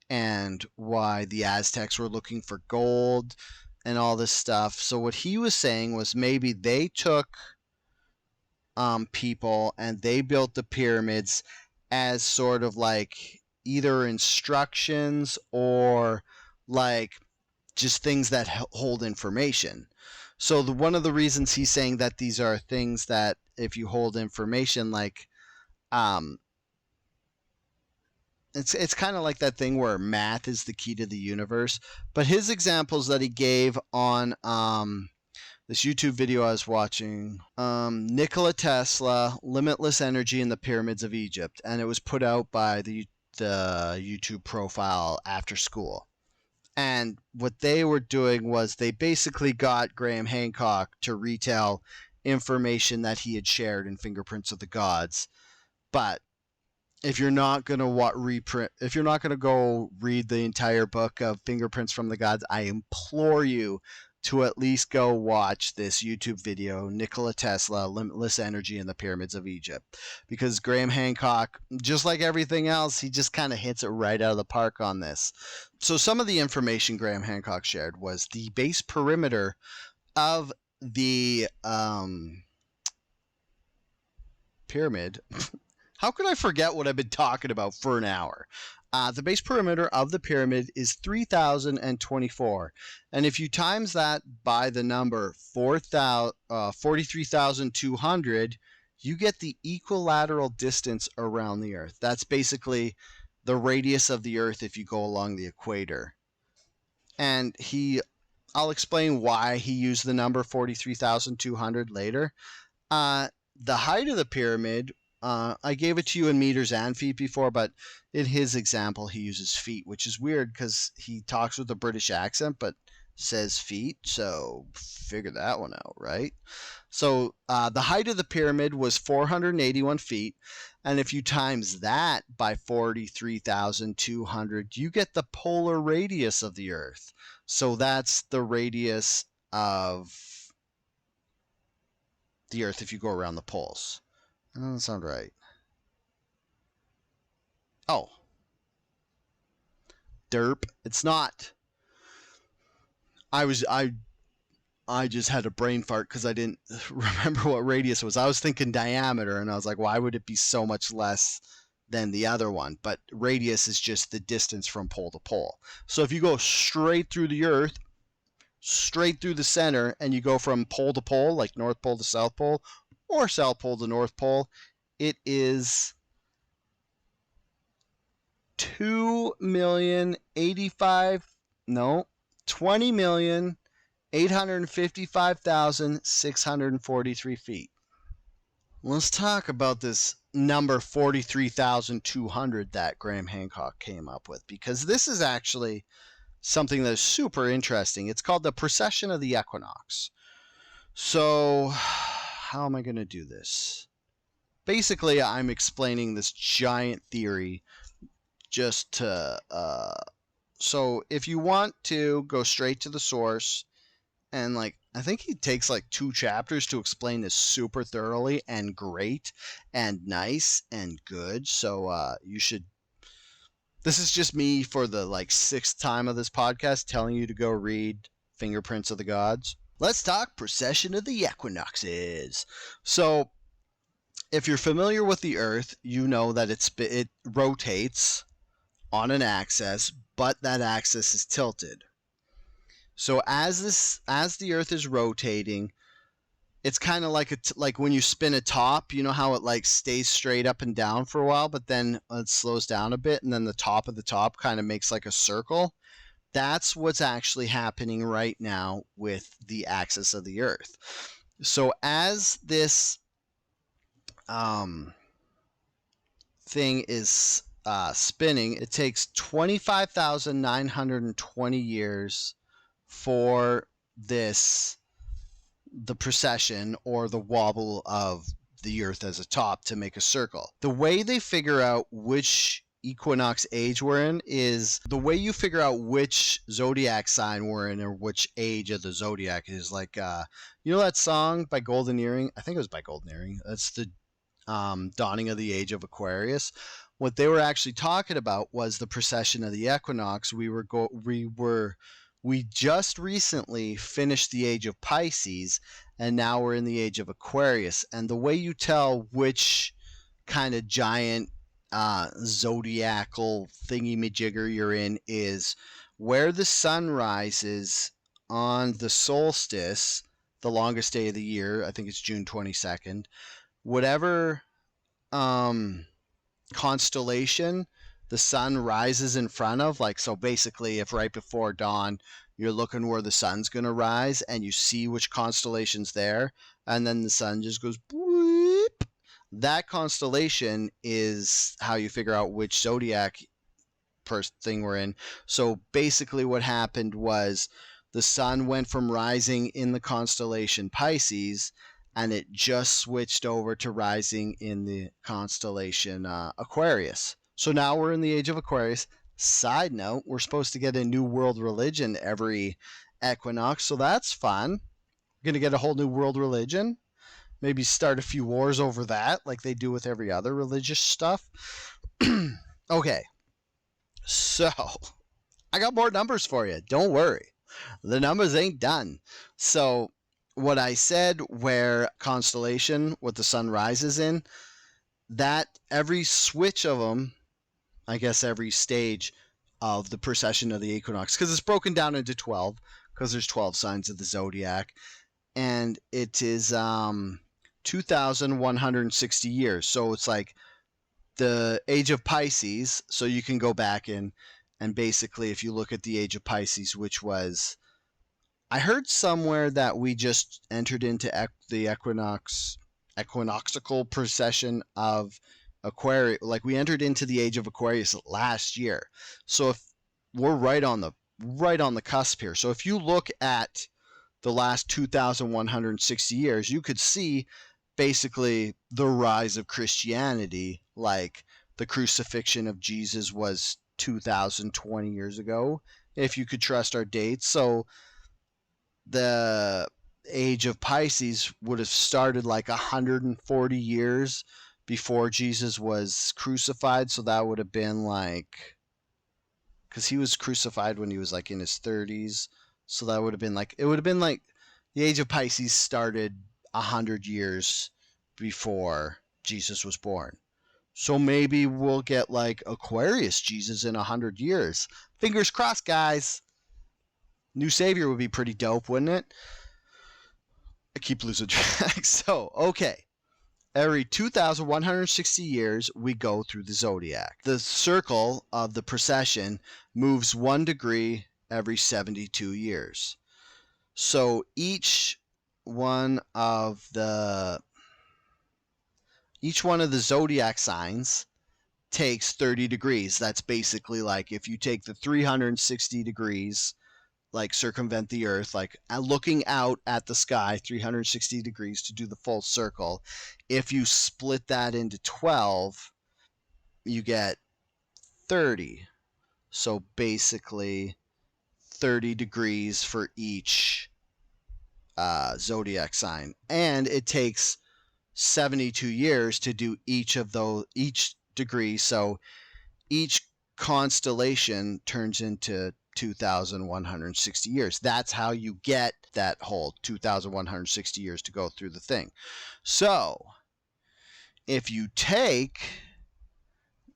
Speaker 1: and why the Aztecs were looking for gold and all this stuff. So what he was saying was maybe they took people and they built the pyramids as sort of like either instructions or like just things that hold information. So one of the reasons he's saying that these are things that if you hold information, like um, it's kind of like that thing where math is the key to the universe. But his examples that he gave on this YouTube video I was watching, Nikola Tesla, Limitless Energy in the Pyramids of Egypt, and it was put out by the YouTube profile After School. And what they were doing was they basically got Graham Hancock to retell information that he had shared in Fingerprints of the Gods. But if you're not gonna if you're not gonna go read the entire book of Fingerprints from the Gods, I implore you to at least go watch this YouTube video, Nikola Tesla, Limitless Energy in the Pyramids of Egypt. Because Graham Hancock, just like everything else, he just kind of hits it right out of the park on this. So some of the information Graham Hancock shared was the base perimeter of the pyramid. How could I forget what I've been talking about for an hour? The base perimeter of the pyramid is 3,024. And if you times that by the number 43,200, you get the equilateral distance around the Earth. That's basically the radius of the Earth if you go along the equator. And I'll explain why he used the number 43,200 later. The height of the pyramid, I gave it to you in meters and feet before, but in his example, he uses feet, which is weird because he talks with a British accent, but says feet. So figure that one out, right? So the height of the pyramid was 481 feet. And if you times that by 43,200, you get the polar radius of the Earth. So that's the radius of the Earth if you go around the poles. That doesn't sound right. Oh. Derp. It's not. I just had a brain fart because I didn't remember what radius was. I was thinking diameter, and I was like, why would it be so much less than the other one? But radius is just the distance from pole to pole. So if you go straight through the Earth, straight through the center, and you go from pole to pole, like North Pole to South Pole, or South Pole to North Pole, it is 20,855,643 feet. Let's talk about this number 43,200 that Graham Hancock came up with, because this is actually something that's super interesting. It's called the precession of the equinox. So, how am I going to do this? Basically, I'm explaining this giant theory just to so if you want to go straight to the source, and like I think he takes like 2 chapters to explain this super thoroughly and great and nice and good. So you should. This is just me for the like 6th time of this podcast telling you to go read Fingerprints of the Gods. Let's talk precession of the equinoxes. So if you're familiar with the Earth, you know that it rotates on an axis, but that axis is tilted. So as the Earth is rotating, it's kind of like like when you spin a top. You know how it like stays straight up and down for a while, but then it slows down a bit, and then the top of the top kind of makes like a circle. That's what's actually happening right now with the axis of the Earth. So as this thing is spinning, it takes 25,920 years for the precession or the wobble of the Earth as a top to make a circle. The way they figure out which equinox age we're in is the way you figure out which zodiac sign we're in or which age of the zodiac is like you know that song by Golden Earring? I think it was by Golden Earring. That's the dawning of the age of Aquarius. What they were actually talking about was the precession of the equinox. We just recently finished the age of Pisces, and now we're in the age of Aquarius. And the way you tell which kind of giant zodiacal thingy-majigger you're in is where the sun rises on the solstice, the longest day of the year. I think it's June 22nd. Whatever constellation the sun rises in front of, like, so basically if right before dawn you're looking where the sun's going to rise and you see which constellation's there and then the sun just goes bleep, that constellation is how you figure out which zodiac thing we're in. So basically what happened was the sun went from rising in the constellation Pisces and it just switched over to rising in the constellation Aquarius. So now we're in the age of Aquarius. Side note, we're supposed to get a new world religion every equinox, so that's fun. We're going to get a whole new world religion. Maybe start a few wars over that like they do with every other religious stuff. Okay, so I got more numbers for you. Don't worry. The numbers ain't done. So what I said, where constellation, what the sun rises in, that every switch of them, I guess every stage of the precession of the equinox, because it's broken down into 12, because there's 12 signs of the zodiac, and it is 2,160 years. So it's like the age of Pisces, so you can go back in, and basically if you look at the age of Pisces, which was, I heard somewhere that we just entered into the equinoxical precession of Aquarius, like we entered into the age of Aquarius last year. So if we're right on the cusp here. So if you look at the last 2,160 years, you could see basically the rise of Christianity. Like the crucifixion of Jesus was 2,020 years ago, if you could trust our dates. So the age of Pisces would have started like 140 years before Jesus was crucified. So that would have been like, because he was crucified when he was like in his 30s. So that would have been like, it would have been like the age of Pisces started 100 years before Jesus was born. So maybe we'll get like Aquarius Jesus in 100 years. Fingers crossed, guys. New Savior would be pretty dope, wouldn't it? I keep losing track. So, okay. Every 2,160 years, we go through the zodiac. The circle of the precession moves 1 degree every 72 years. So each one of the zodiac signs takes 30 degrees. That's basically like if you take the 360 degrees, like circumvent the earth, like looking out at the sky 360 degrees to do the full circle. If you split that into 12, you get 30. So basically 30 degrees for each zodiac sign. And it takes 72 years to do each degree. So each constellation turns into 2,160 years. That's how you get that whole 2,160 years to go through the thing. So if you take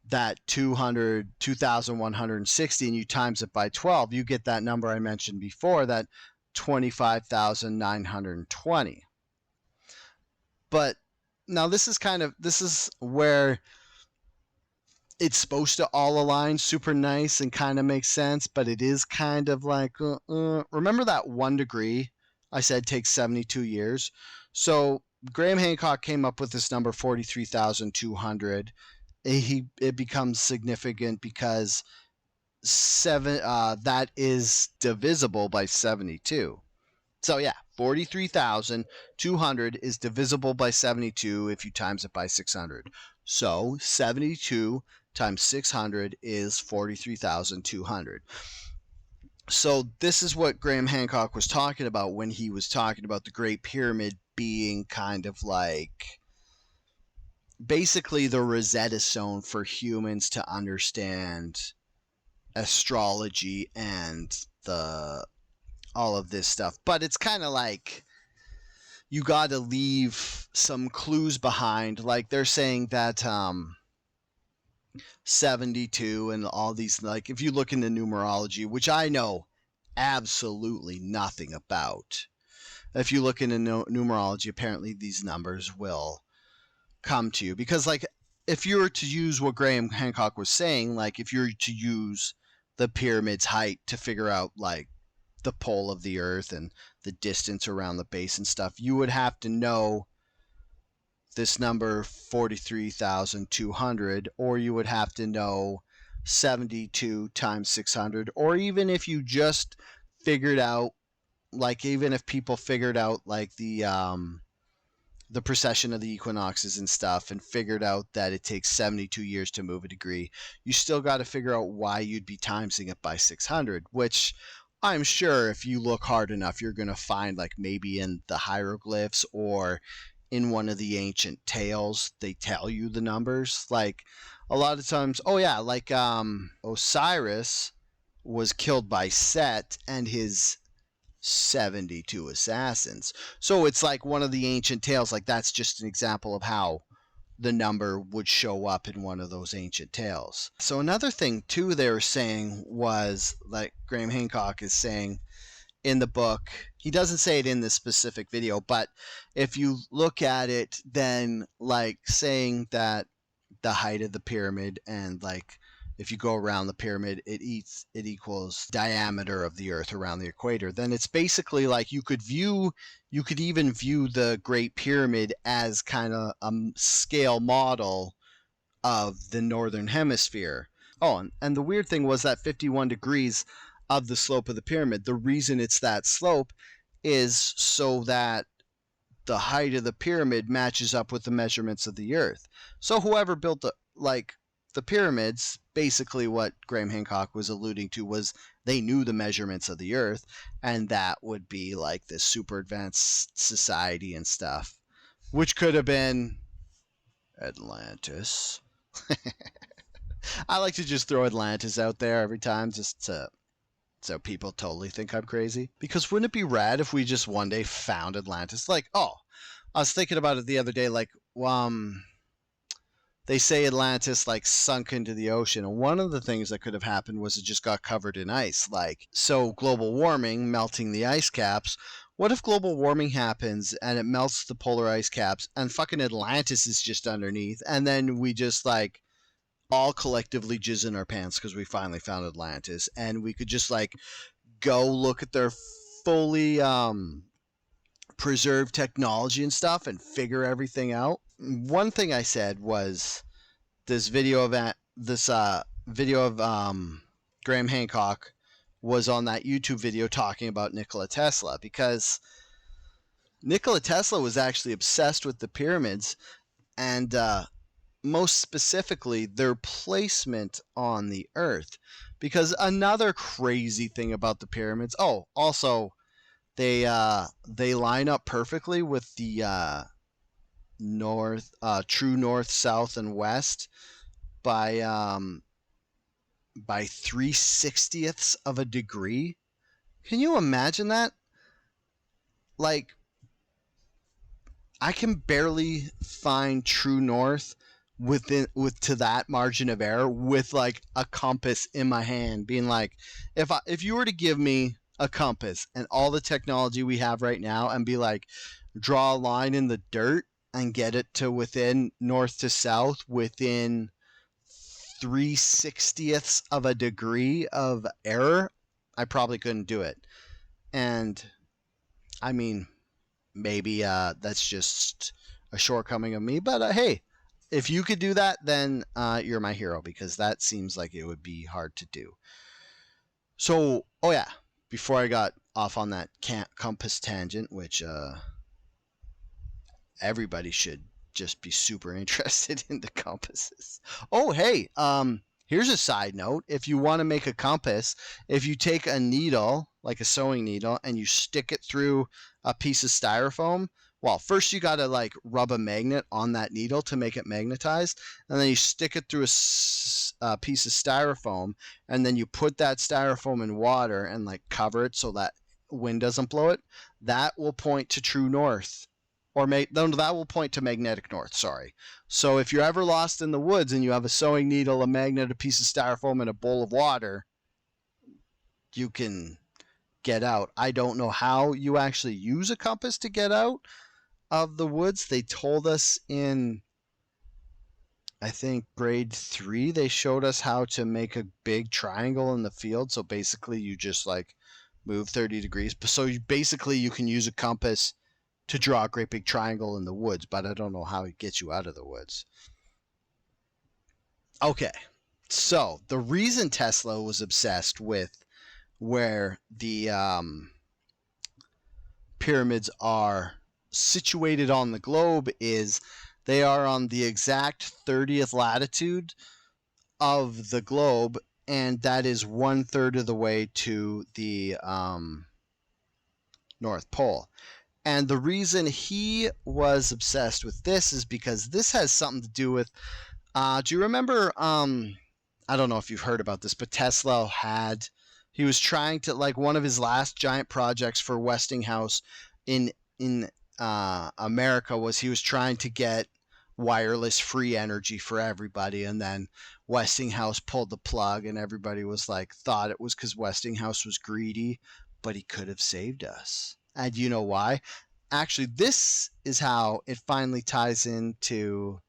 Speaker 1: that 2,160 and you times it by 12, you get that number I mentioned before, that 25,920. But now this is where it's supposed to all align super nice and kind of makes sense, but it is kind of like, remember that 1 degree I said takes 72 years? So Graham Hancock came up with this number, 43,200. It becomes significant because that is divisible by 72. So yeah, 43,200 is divisible by 72 if you times it by 600. So 72 times 600 is 43,200. So this is what Graham Hancock was talking about when he was talking about the Great Pyramid being kind of like basically the Rosetta Stone for humans to understand astrology and the all of this stuff. But it's kind of like you got to leave some clues behind. Like they're saying that 72 and all these, like if you look into numerology, which I know absolutely nothing about. If you look into numerology, apparently these numbers will come to you because like if you were to use what Graham Hancock was saying, like if you're to use the pyramid's height to figure out like the pole of the earth and the distance around the base and stuff, you would have to know this number 43,200, or you would have to know 72 times 600, or even if you just figured out, like even if people figured out like the precession of the equinoxes and stuff and figured out that it takes 72 years to move a degree, you still got to figure out why you'd be timesing it by 600, which I'm sure if you look hard enough, you're going to find like maybe in the hieroglyphs or in one of the ancient tales, they tell you the numbers. Like a lot of times, oh yeah, like Osiris was killed by Set and his 72 assassins. So it's like one of the ancient tales, like that's just an example of how the number would show up in one of those ancient tales. So another thing too they were saying was, like Graham Hancock is saying in the book, he doesn't say it in this specific video, but if you look at it, then like saying that the height of the pyramid and like if you go around the pyramid, it equals diameter of the earth around the equator, then it's basically like you could even view the Great Pyramid as kind of a scale model of the northern hemisphere. Oh, and the weird thing was that 51 degrees of the slope of the pyramid, the reason it's that slope is so that the height of the pyramid matches up with the measurements of the earth. So whoever built the pyramids, basically what Graham Hancock was alluding to was they knew the measurements of the earth, and that would be like this super advanced society and stuff, which could have been Atlantis. I like to just throw Atlantis out there every time just to so people totally think I'm crazy. Because wouldn't it be rad if we just one day found Atlantis? Like, oh, I was thinking about it the other day. Like, they say Atlantis like sunk into the ocean, and one of the things that could have happened was it just got covered in ice. Like, so global warming, melting the ice caps. What if global warming happens and it melts the polar ice caps, and fucking Atlantis is just underneath, and then we just like all collectively jizz in our pants because we finally found Atlantis, and we could just like go look at their fully preserved technology and stuff and figure everything out. One thing I said was this video of Graham Hancock was on that YouTube video talking about Nikola Tesla, because Nikola Tesla was actually obsessed with the pyramids and most specifically their placement on the earth. Because another crazy thing about the pyramids, oh, also they line up perfectly with the true north, south, and west by 3/60ths of a degree. Can you imagine that? Like, I can barely find true north with to that margin of error with like a compass in my hand, being like, if you were to give me a compass and all the technology we have right now and be like, draw a line in the dirt and get it to within north to south within 3/60ths of a degree of error, I probably couldn't do it. And I mean, maybe that's just a shortcoming of me, but hey, if you could do that, then you're my hero, because that seems like it would be hard to do. So, oh yeah, before I got off on that compass tangent, which everybody should just be super interested in the compasses. Oh, hey, here's a side note. If you want to make a compass, if you take a needle, like a sewing needle, and you stick it through a piece of styrofoam, well, first you got to like rub a magnet on that needle to make it magnetized, and then you stick it through a piece of styrofoam, and then you put that styrofoam in water and like cover it so that wind doesn't blow it. That will point to true north. Or no, that will point to magnetic north, sorry. So if you're ever lost in the woods and you have a sewing needle, a magnet, a piece of styrofoam, and a bowl of water, you can get out. I don't know how you actually use a compass to get out of the woods. They told us in, I think, grade 3, they showed us how to make a big triangle in the field. So basically you just like move 30 degrees. So you can use a compass to draw a great big triangle in the woods, but I don't know how it gets you out of the woods. Okay, so the reason Tesla was obsessed with where the pyramids are situated on the globe is they are on the exact 30th latitude of the globe, and that is 1/3 of the way to the North Pole. And the reason he was obsessed with this is because this has something to do with. Do you remember? I don't know if you've heard about this, but he was trying to, like, one of his last giant projects for Westinghouse in America was he was trying to get wireless free energy for everybody, and then Westinghouse pulled the plug, and everybody was like thought it was because Westinghouse was greedy, but he could have saved us. And you know why? Actually, this is how it finally ties into.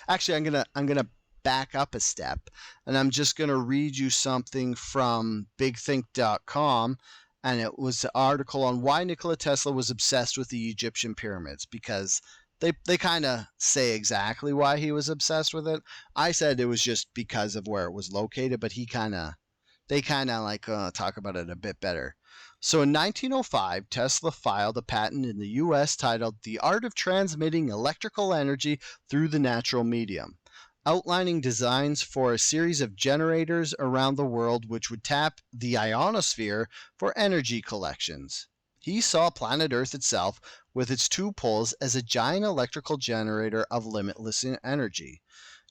Speaker 1: Actually, I'm gonna back up a step, and I'm just gonna read you something from BigThink.com, and it was an article on why Nikola Tesla was obsessed with the Egyptian pyramids, because they kind of say exactly why he was obsessed with it. I said it was just because of where it was located, but they kind of like talk about it a bit better. So in 1905, Tesla filed a patent in the U.S. titled The Art of Transmitting Electrical Energy Through the Natural Medium, outlining designs for a series of generators around the world which would tap the ionosphere for energy collections. He saw planet Earth itself, with its two poles, as a giant electrical generator of limitless energy.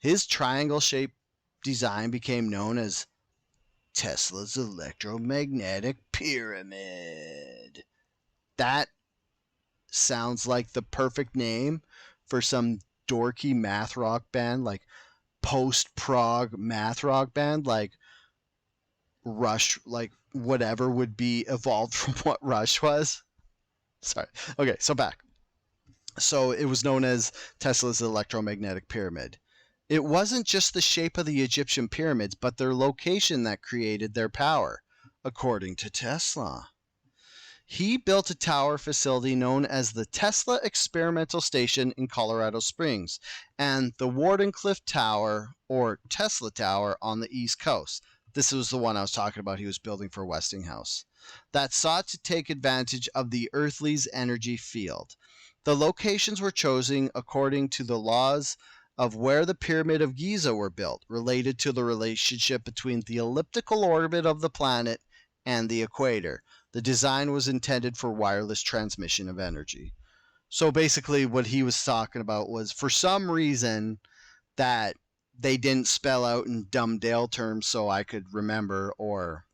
Speaker 1: His triangle-shaped design became known as Tesla's electromagnetic pyramid. That sounds like the perfect name for some dorky math rock band, like post-prog math rock band, like Rush, like whatever would be evolved from what Rush was. Sorry. Okay, so back. So it was known as Tesla's electromagnetic pyramid. It wasn't just the shape of the Egyptian pyramids, but their location that created their power, according to Tesla. He built a tower facility known as the Tesla Experimental Station in Colorado Springs and the Wardenclyffe Tower, or Tesla Tower, on the East Coast. This was the one I was talking about he was building for Westinghouse, that sought to take advantage of the Earthly's energy field. The locations were chosen according to the laws of where the Pyramid of Giza were built, related to the relationship between the elliptical orbit of the planet and the equator. The design was intended for wireless transmission of energy. So basically what he was talking about was, for some reason that they didn't spell out in dumb Dale terms so I could remember or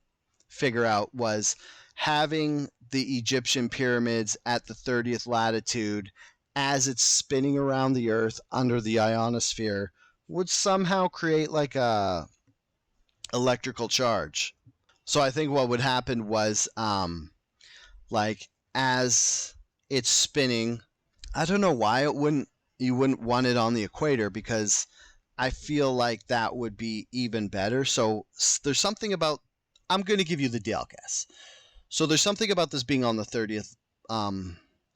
Speaker 1: figure out, was having the Egyptian pyramids at the 30th latitude as it's spinning around the Earth under the ionosphere would somehow create like a electrical charge. So I think what would happen was, like, as it's spinning, I don't know why you wouldn't want it on the equator, because I feel like that would be even better. So there's something about, I'm going to give you the Dale guess. So there's something about this being on the 30th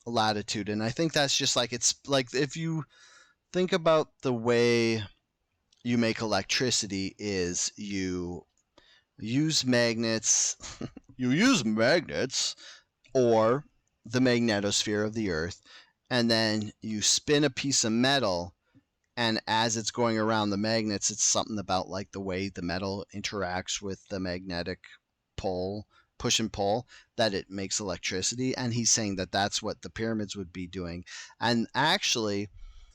Speaker 1: latitude, and I think that's just like, it's like if you think about the way you make electricity is you use magnets. You use magnets or the magnetosphere of the Earth, and then you spin a piece of metal, and as it's going around the magnets, it's something about like the way the metal interacts with the magnetic pull, push and pull, that it makes electricity. And he's saying that that's what the pyramids would be doing. And actually,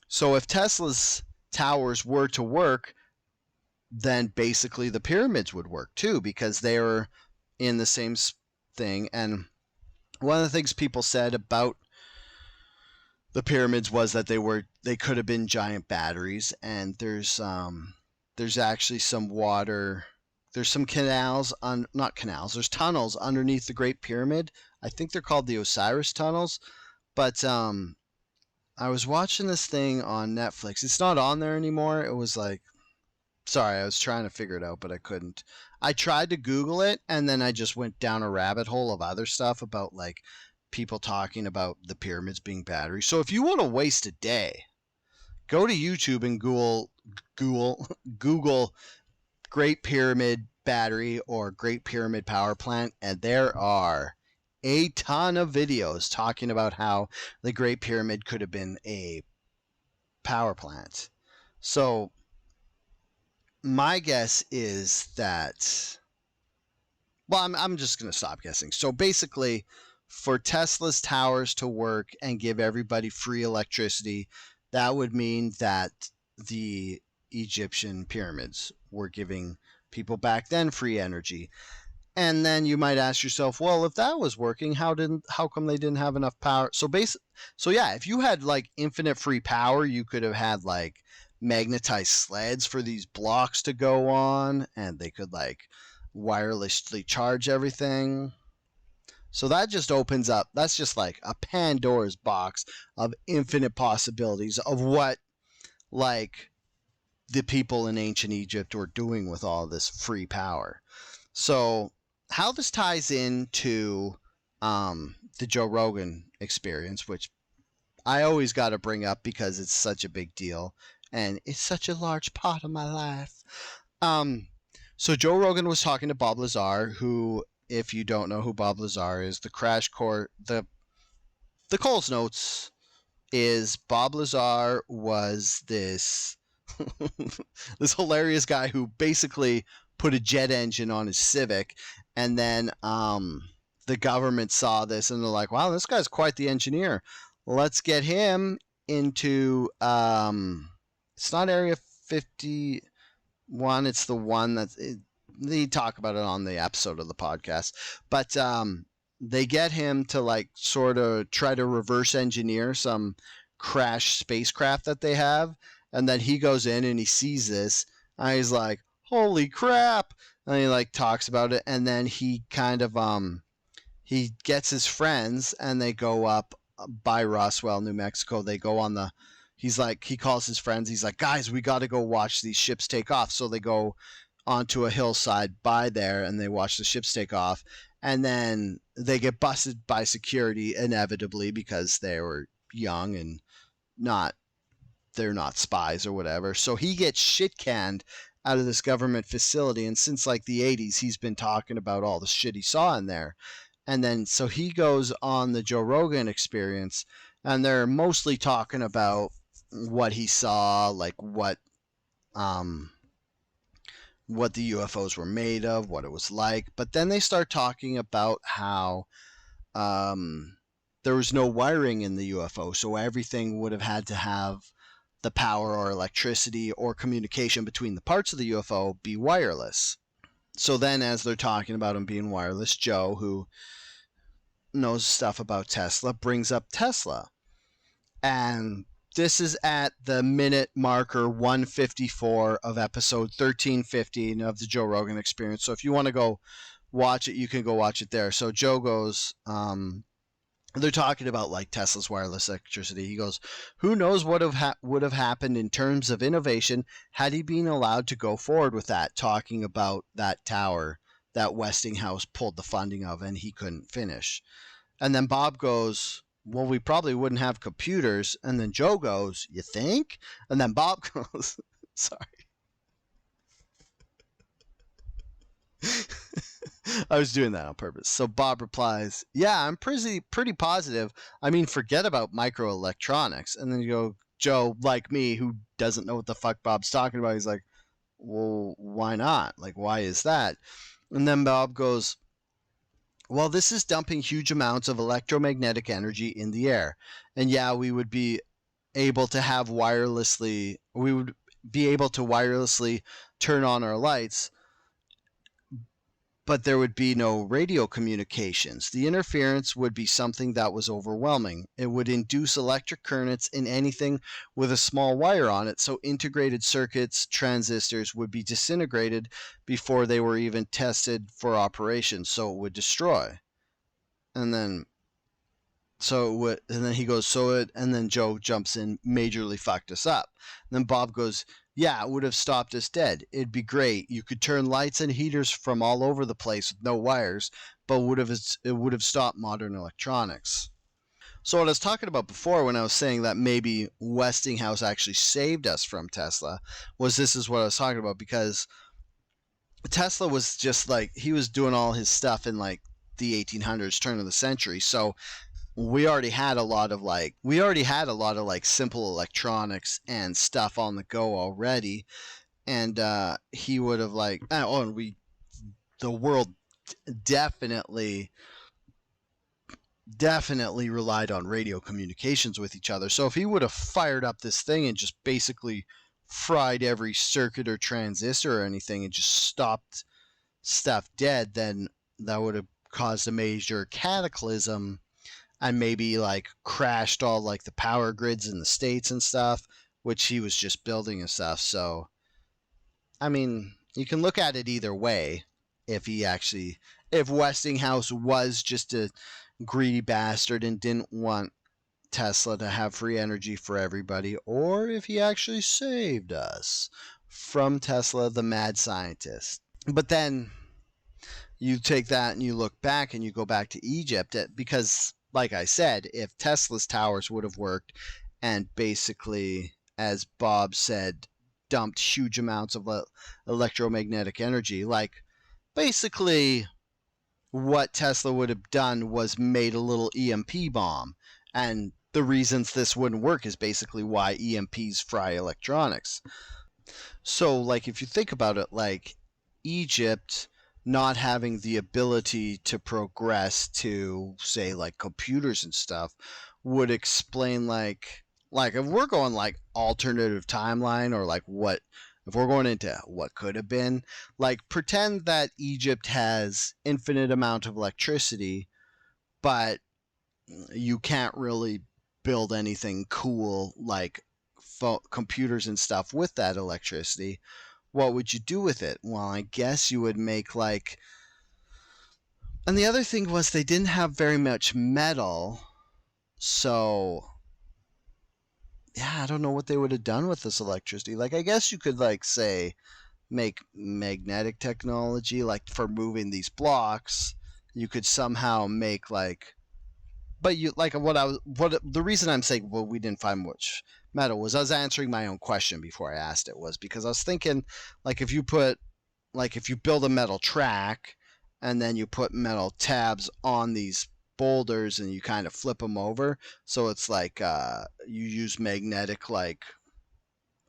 Speaker 1: so if Tesla's towers were to work, then basically the pyramids would work too, because they're in the same thing. And one of the things people said about the pyramids was that they could have been giant batteries. And there's actually some water, there's some canals on, not canals, there's tunnels underneath the Great Pyramid. I think they're called the Osiris tunnels. But I was watching this thing on Netflix. It's not on there anymore. It was like, sorry, I was trying to figure it out, but I couldn't. I tried to Google it, and then I just went down a rabbit hole of other stuff about like people talking about the pyramids being batteries. So if you want to waste a day, go to YouTube and Google Google Great Pyramid battery or Great Pyramid power plant, and there are a ton of videos talking about how the Great Pyramid could have been a power plant. So my guess is that, well, I'm just going to stop guessing. So basically, for Tesla's towers to work and give everybody free electricity, that would mean that the Egyptian pyramids were giving people back then free energy. And then you might ask yourself, well, if that was working, how come they didn't have enough power? So yeah, if you had like infinite free power, you could have had like magnetized sleds for these blocks to go on, and they could like wirelessly charge everything. So that just opens up, that's just like a Pandora's box of infinite possibilities of what like the people in ancient Egypt were doing with all this free power. So how this ties into the Joe Rogan experience, which I always got to bring up because it's such a big deal and it's such a large part of my life. Um, so Joe Rogan was talking to Bob Lazar, who, if you don't know who Bob Lazar is, the crash course, the Coles Notes is Bob Lazar was this this hilarious guy who basically put a jet engine on his Civic, and then the government saw this and they're like, "Wow, this guy's quite the engineer. Let's get him into it's not Area 51. It's the one that they talk about it on the episode of the podcast, but they get him to like sort of try to reverse engineer some crashed spacecraft that they have, and then he goes in and he sees this, and he's like, "Holy crap!" And he like talks about it, and then he kind of he gets his friends and they go up by Roswell, New Mexico. They go on the, he's like, he calls his friends. He's like, "Guys, we got to go watch these ships take off." So they go onto a hillside by there and they watch the ships take off. And then they get busted by security inevitably because they were young and not, they're not spies or whatever. So he gets shit canned out of this government facility. And since like the 80s, he's been talking about all the shit he saw in there. And then so he goes on the Joe Rogan experience, and they're mostly talking about what he saw, like what the UFOs were made of, what it was like. But then they start talking about how there was no wiring in the UFO, so everything would have had to have the power or electricity or communication between the parts of the UFO be wireless. So then, as they're talking about him being wireless, Joe, who knows stuff about Tesla, brings up Tesla. And this is at the minute marker 154 of episode 1315 of the Joe Rogan Experience. So if you want to go watch it, you can go watch it there. So Joe goes, they're talking about like Tesla's wireless electricity. He goes, "Who knows what would have happened in terms of innovation had he been allowed to go forward with that," talking about that tower that Westinghouse pulled the funding of and he couldn't finish. And then Bob goes, "Well, we probably wouldn't have computers." And then Joe goes, "You think?" And then Bob goes, sorry. I was doing that on purpose. So Bob replies, "Yeah, I'm pretty positive. I mean, forget about microelectronics." And then you go, Joe, like me, who doesn't know what the fuck Bob's talking about, he's like, "Well, why not? Like, why is that?" And then Bob goes, "Well, this is dumping huge amounts of electromagnetic energy in the air. And yeah, we would be able to wirelessly turn on our lights, but there would be no radio communications. The interference would be something that was overwhelming. It would induce electric currents in anything with a small wire on it, so integrated circuits, transistors would be disintegrated before they were even tested for operation, so it would destroy." And then and then he goes, and then Joe jumps in, majorly fucked us up. And then Bob goes, "Yeah, it would have stopped us dead. It'd be great. You could turn lights and heaters from all over the place with no wires, but it would have stopped modern electronics." So what I was talking about before when I was saying that maybe Westinghouse actually saved us from Tesla was this is what I was talking about, because Tesla was just like, he was doing all his stuff in like the 1800s, turn of the century. So we already had a lot of like simple electronics and stuff on the go already, and he would have like, and the world definitely definitely relied on radio communications with each other. So if he would have fired up this thing and just basically fried every circuit or transistor or anything and just stopped stuff dead, then that would have caused a major cataclysm and maybe like crashed all like the power grids in the states and stuff, which he was just building and stuff. So I mean, you can look at it either way. If Westinghouse was just a greedy bastard and didn't want Tesla to have free energy for everybody, or if he actually saved us from Tesla, the mad scientist. But then you take that and you look back and you go back to Egypt, because like I said, if Tesla's towers would have worked and basically, as Bob said, dumped huge amounts of electromagnetic energy, like basically what Tesla would have done was made a little EMP bomb. And the reasons this wouldn't work is basically why EMPs fry electronics. So, like, if you think about it, like, Egypt not having the ability to progress to, say, like, computers and stuff would explain, like, if we're going, like, alternative timeline, or, like, if we're going into what could have been, like, pretend that Egypt has infinite amount of electricity, but you can't really build anything cool like computers and stuff with that electricity. What would you do with it? Well, I guess you would make like. And the other thing was they didn't have very much metal, so yeah, I don't know what they would have done with this electricity. Like, I guess you could like say make magnetic technology, like for moving these blocks. You could somehow make like, but you like what the reason I'm saying, well, we didn't find much metal, was I was answering my own question before I asked it, was because I was thinking, like, if you build a metal track and then you put metal tabs on these boulders and you kind of flip them over, so it's like you use magnetic like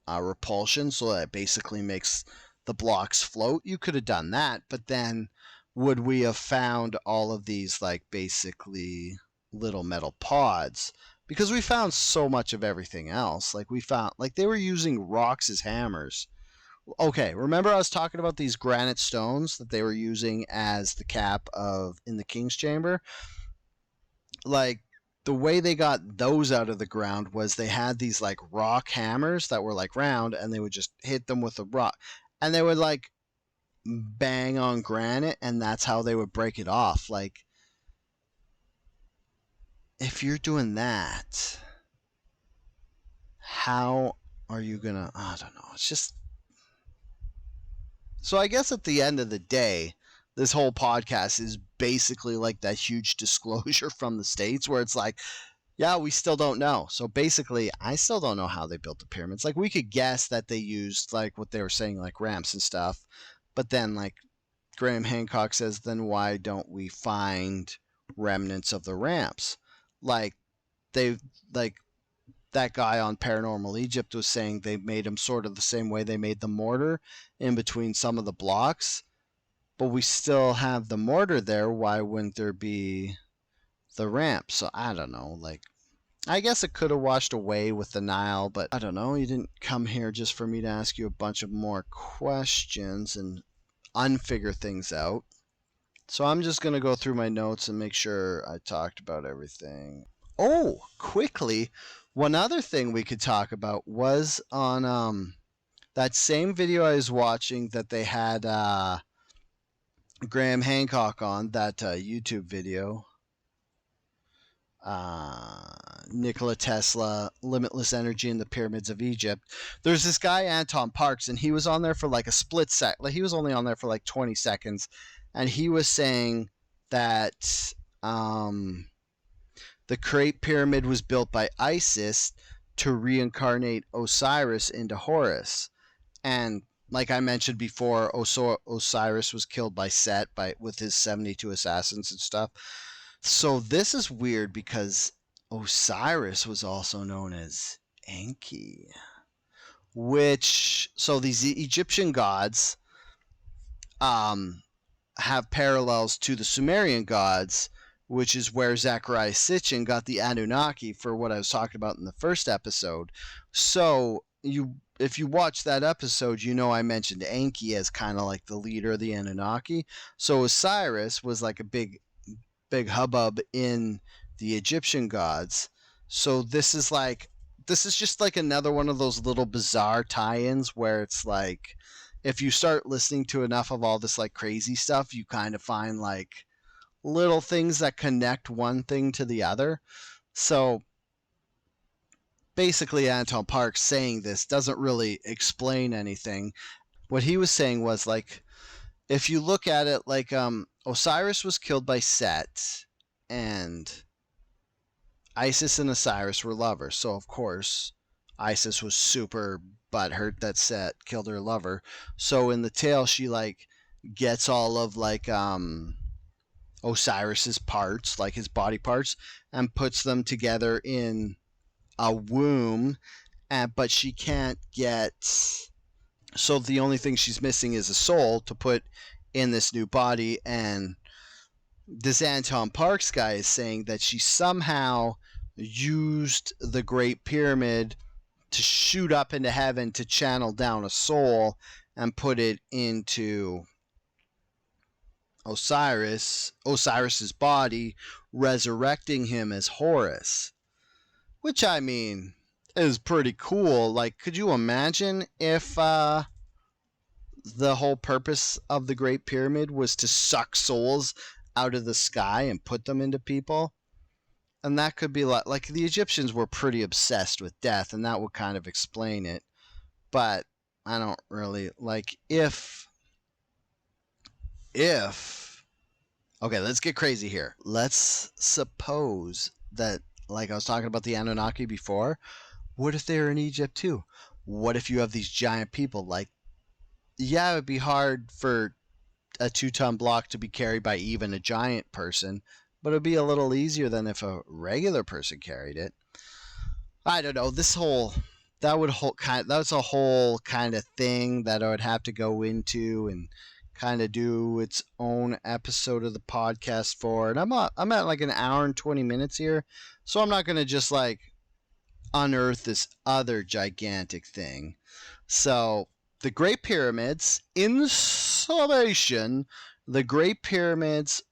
Speaker 1: repulsion, so that it basically makes the blocks float. You could have done that, but then would we have found all of these like basically little metal pods? Because we found so much of everything else. Like, we found like they were using rocks as hammers. Okay, remember I was talking about these granite stones that they were using as the cap of in the king's chamber? Like, the way they got those out of the ground was they had these like rock hammers that were like round, and they would just hit them with a rock, and they would like bang on granite, and that's how they would break it off. Like, if you're doing that, how are you gonna, I don't know, it's just. So I guess at the end of the day, this whole podcast is basically like that huge disclosure from the States where it's like, yeah, we still don't know. So basically, I still don't know how they built the pyramids. Like, we could guess that they used like what they were saying, like ramps and stuff, but then like Graham Hancock says, then why don't we find remnants of the ramps? Like they like that guy on Paranormal Egypt was saying they made them sort of the same way they made the mortar in between some of the blocks, but we still have the mortar there. Why wouldn't there be the ramp? So I don't know. Like, I guess it could have washed away with the Nile, but I don't know. You didn't come here just for me to ask you a bunch of more questions and unfigure things out. So I'm just going to go through my notes and make sure I talked about everything. Oh, quickly, one other thing we could talk about was on that same video I was watching that they had Graham Hancock on, that YouTube video. Nikola Tesla, Limitless Energy in the Pyramids of Egypt. There's this guy, Anton Parks, and he was on there for like a split sec. Like, he was only on there for like 20 seconds. And he was saying that the Great Pyramid was built by Isis to reincarnate Osiris into Horus. And like I mentioned before, Osiris was killed by Set with his 72 assassins and stuff. So this is weird because Osiris was also known as Enki, so these Egyptian gods have parallels to the Sumerian gods, which is where Zecharia Sitchin got the Anunnaki for what I was talking about in the first episode. So if you watch that episode, you know I mentioned Enki as kind of like the leader of the Anunnaki. So Osiris was like a big hubbub in the Egyptian gods. So this is just like another one of those little bizarre tie-ins where it's like, if you start listening to enough of all this like crazy stuff, you kind of find like little things that connect one thing to the other. So basically, Anton Parks saying this doesn't really explain anything. What he was saying was, like, if you look at it, like, Osiris was killed by Set, and Isis and Osiris were lovers. So of course, Isis was super butthurt that Set killed her lover. So in the tale, she like gets all of like Osiris's parts, like his body parts, and puts them together in a womb, but she can't get. So the only thing she's missing is a soul to put in this new body, and this Anton Parks guy is saying that she somehow used the Great Pyramid to shoot up into heaven to channel down a soul and put it into Osiris's body, resurrecting him as Horus. Which, I mean, is pretty cool. Like, could you imagine if the whole purpose of the Great Pyramid was to suck souls out of the sky and put them into people? And that could be like the Egyptians were pretty obsessed with death, and that would kind of explain it. But I don't really like if okay, let's get crazy here. Let's suppose that, like I was talking about the Anunnaki before, what if they're in Egypt too? What if you have these giant people? Like, yeah, it would be hard for a 2-ton block to be carried by even a giant person, but it'd be a little easier than if a regular person carried it. I don't know. That's a whole kind of thing that I would have to go into and kind of do its own episode of the podcast for. And I'm at like an hour and 20 minutes here, so I'm not going to just like unearth this other gigantic thing. So the Great Pyramids, in summation, the Great Pyramids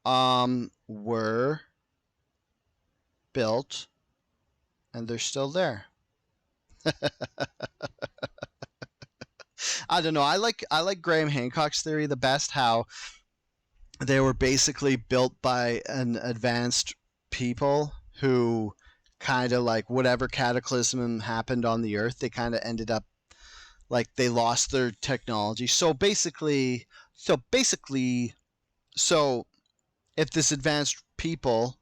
Speaker 1: were built, and they're still there. I don't know. I like Graham Hancock's theory the best. How they were basically built by an advanced people who kind of like whatever cataclysm happened on the earth, they kind of ended up like they lost their technology. So basically, if this advanced people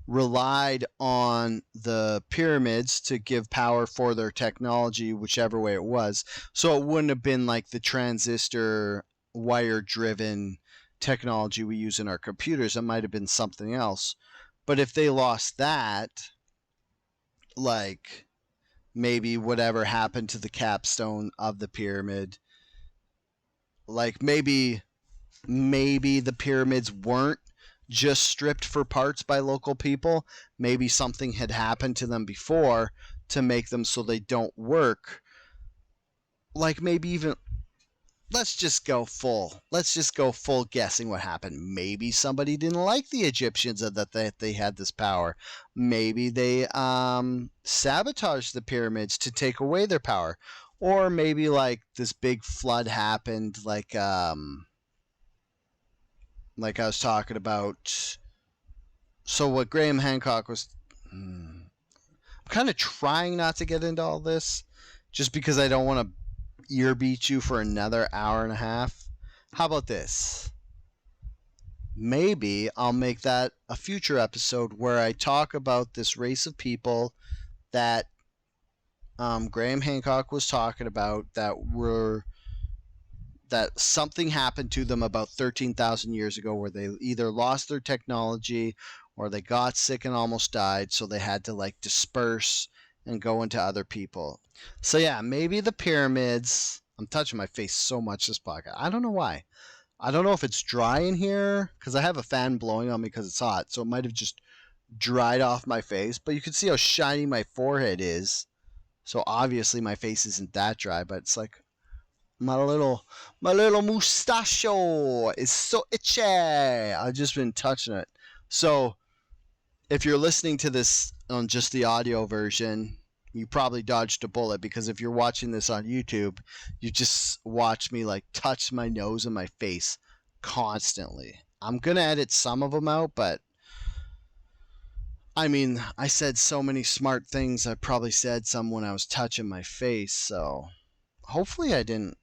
Speaker 1: relied on the pyramids to give power for their technology, whichever way it was. So it wouldn't have been like the transistor wire-driven technology we use in our computers. It might have been something else. But if they lost that, like maybe whatever happened to the capstone of the pyramid, like maybe the pyramids weren't just stripped for parts by local people. Maybe something had happened to them before to make them so they don't work. Like maybe even let's just go full guessing what happened. Maybe somebody didn't like the Egyptians and that they had this power. Maybe they sabotaged the pyramids to take away their power. Or maybe like this big flood happened, like I was talking about. So what Graham Hancock was I'm kind of trying not to get into all this just because I don't want to ear beat you for another hour and a half. How about this? Maybe I'll make that a future episode where I talk about this race of people that Graham Hancock was talking about that something happened to them about 13,000 years ago where they either lost their technology or they got sick and almost died, so they had to like disperse and go into other people. So yeah, maybe the pyramids. I'm touching my face so much this podcast. I don't know why. I don't know if it's dry in here because I have a fan blowing on me because it's hot, so it might have just dried off my face. But you can see how shiny my forehead is. So obviously my face isn't that dry, but it's like my little mustachio is so itchy. I've just been touching it. So if you're listening to this on just the audio version, you probably dodged a bullet because if you're watching this on YouTube, you just watch me like touch my nose and my face constantly. I'm gonna edit some of them out, but I mean, I said so many smart things. I probably said some when I was touching my face, so hopefully I didn't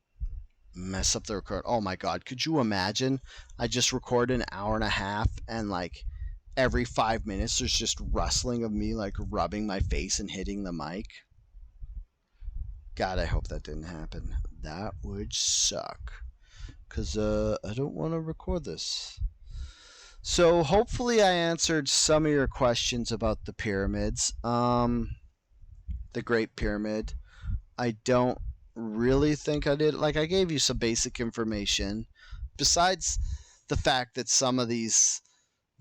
Speaker 1: mess up the record. Oh my god, could you imagine? I just recorded an hour and a half and like every 5 minutes there's just rustling of me like rubbing my face and hitting the mic. God, I hope that didn't happen. That would suck. Because I don't want to record this. So hopefully I answered some of your questions about the pyramids. The Great Pyramid. I don't really think I did. Like I gave you some basic information. Besides the fact that some of these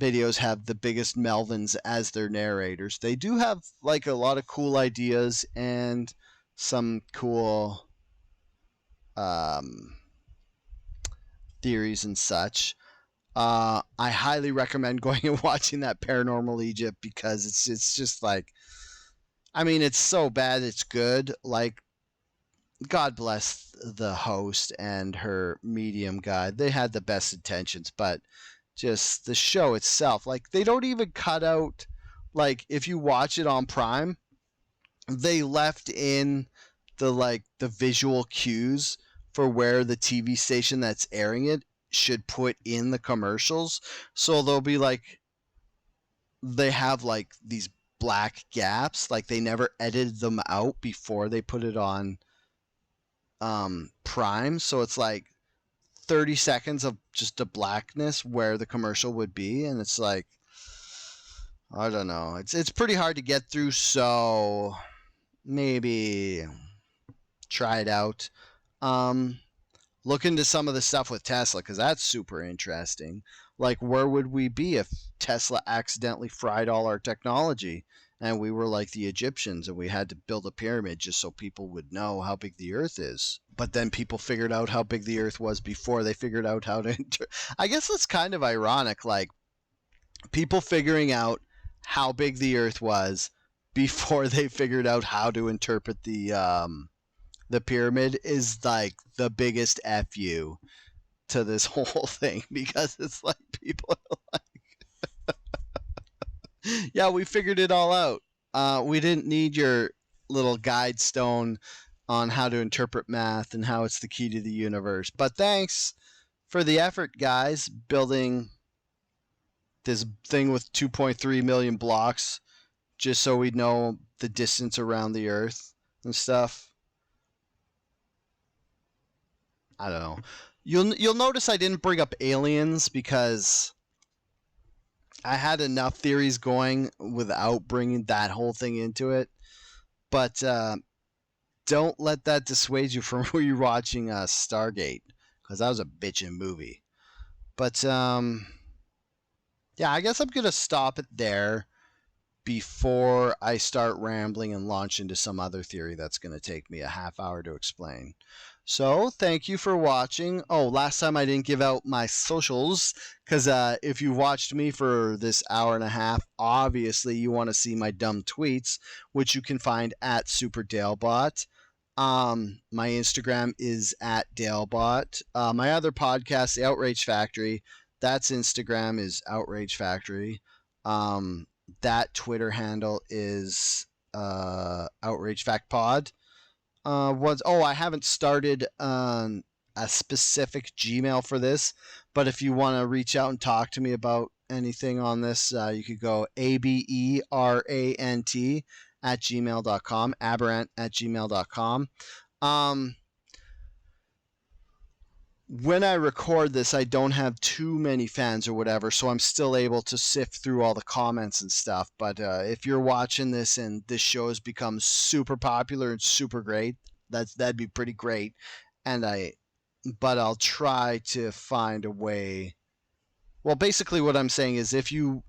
Speaker 1: videos have the biggest Melvins as their narrators, they do have like a lot of cool ideas and some cool theories and such. I highly recommend going and watching that Paranormal Egypt because it's just like, I mean, it's so bad it's good. Like, God bless the host and her medium guy. They had the best intentions, but just the show itself, like they don't even cut out, like if you watch it on Prime, they left in the visual cues for where the TV station that's airing it should put in the commercials. So they'll be like they have like these black gaps, like they never edited them out before they put it on Prime, so it's like 30 seconds of just a blackness where the commercial would be, and it's like I don't know. It's pretty hard to get through, so maybe try it out. Um Look into some of the stuff with Tesla because that's super interesting. Like, where would we be if Tesla accidentally fried all our technology and we were like the Egyptians and we had to build a pyramid just so people would know how big the Earth is? But then people figured out how big the Earth was before they figured out how to. I guess it's kind of ironic, like people figuring out how big the Earth was before they figured out how to interpret the pyramid is like the biggest fu to this whole thing because it's like people are like, yeah, we figured it all out. We didn't need your little guide stone on how to interpret math and how it's the key to the universe. But thanks for the effort, guys, building this thing with 2.3 million blocks just so we'd know the distance around the Earth and stuff. I don't know. You'll notice I didn't bring up aliens because I had enough theories going without bringing that whole thing into it. But don't let that dissuade you from rewatching Stargate, because that was a bitchin' movie. But yeah, I guess I'm gonna stop it there before I start rambling and launch into some other theory that's going to take me a half hour to explain. So, thank you for watching. Oh, last time I didn't give out my socials because if you watched me for this hour and a half, obviously you want to see my dumb tweets, which you can find at SuperDalebot. My Instagram is at Dalebot. My other podcast, The Outrage Factory, that's Instagram is Outrage Factory. That Twitter handle is Outrage Fact Pod. I haven't started a specific Gmail for this, but if you want to reach out and talk to me about anything on this, you could go aberant at gmail.com, aberrant at gmail.com. When I record this, I don't have too many fans or whatever, so I'm still able to sift through all the comments and stuff. But if you're watching this and this show has become super popular and super great, that'd be pretty great. But I'll try to find a way. Well, basically, what I'm saying is if you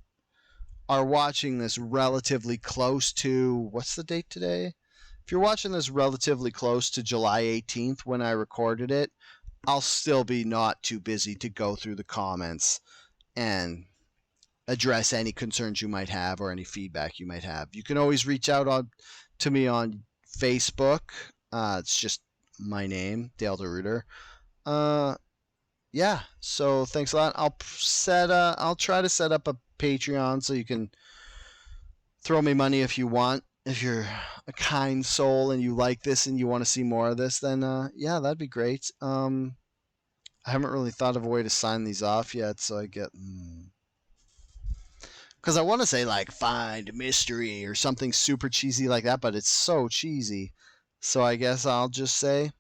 Speaker 1: are watching this relatively close to, what's the date today? If you're watching this relatively close to July 18th when I recorded it, I'll still be not too busy to go through the comments and address any concerns you might have or any feedback you might have. You can always reach out to me on Facebook. It's just my name, Dale DeRuiter. Yeah, so thanks a lot. I'll try to set up a Patreon so you can throw me money if you want. If you're a kind soul and you like this and you want to see more of this, then yeah, that'd be great. I haven't really thought of a way to sign these off yet, so I get because I want to say like find mystery or something super cheesy like that, but it's so cheesy. So I guess I'll just say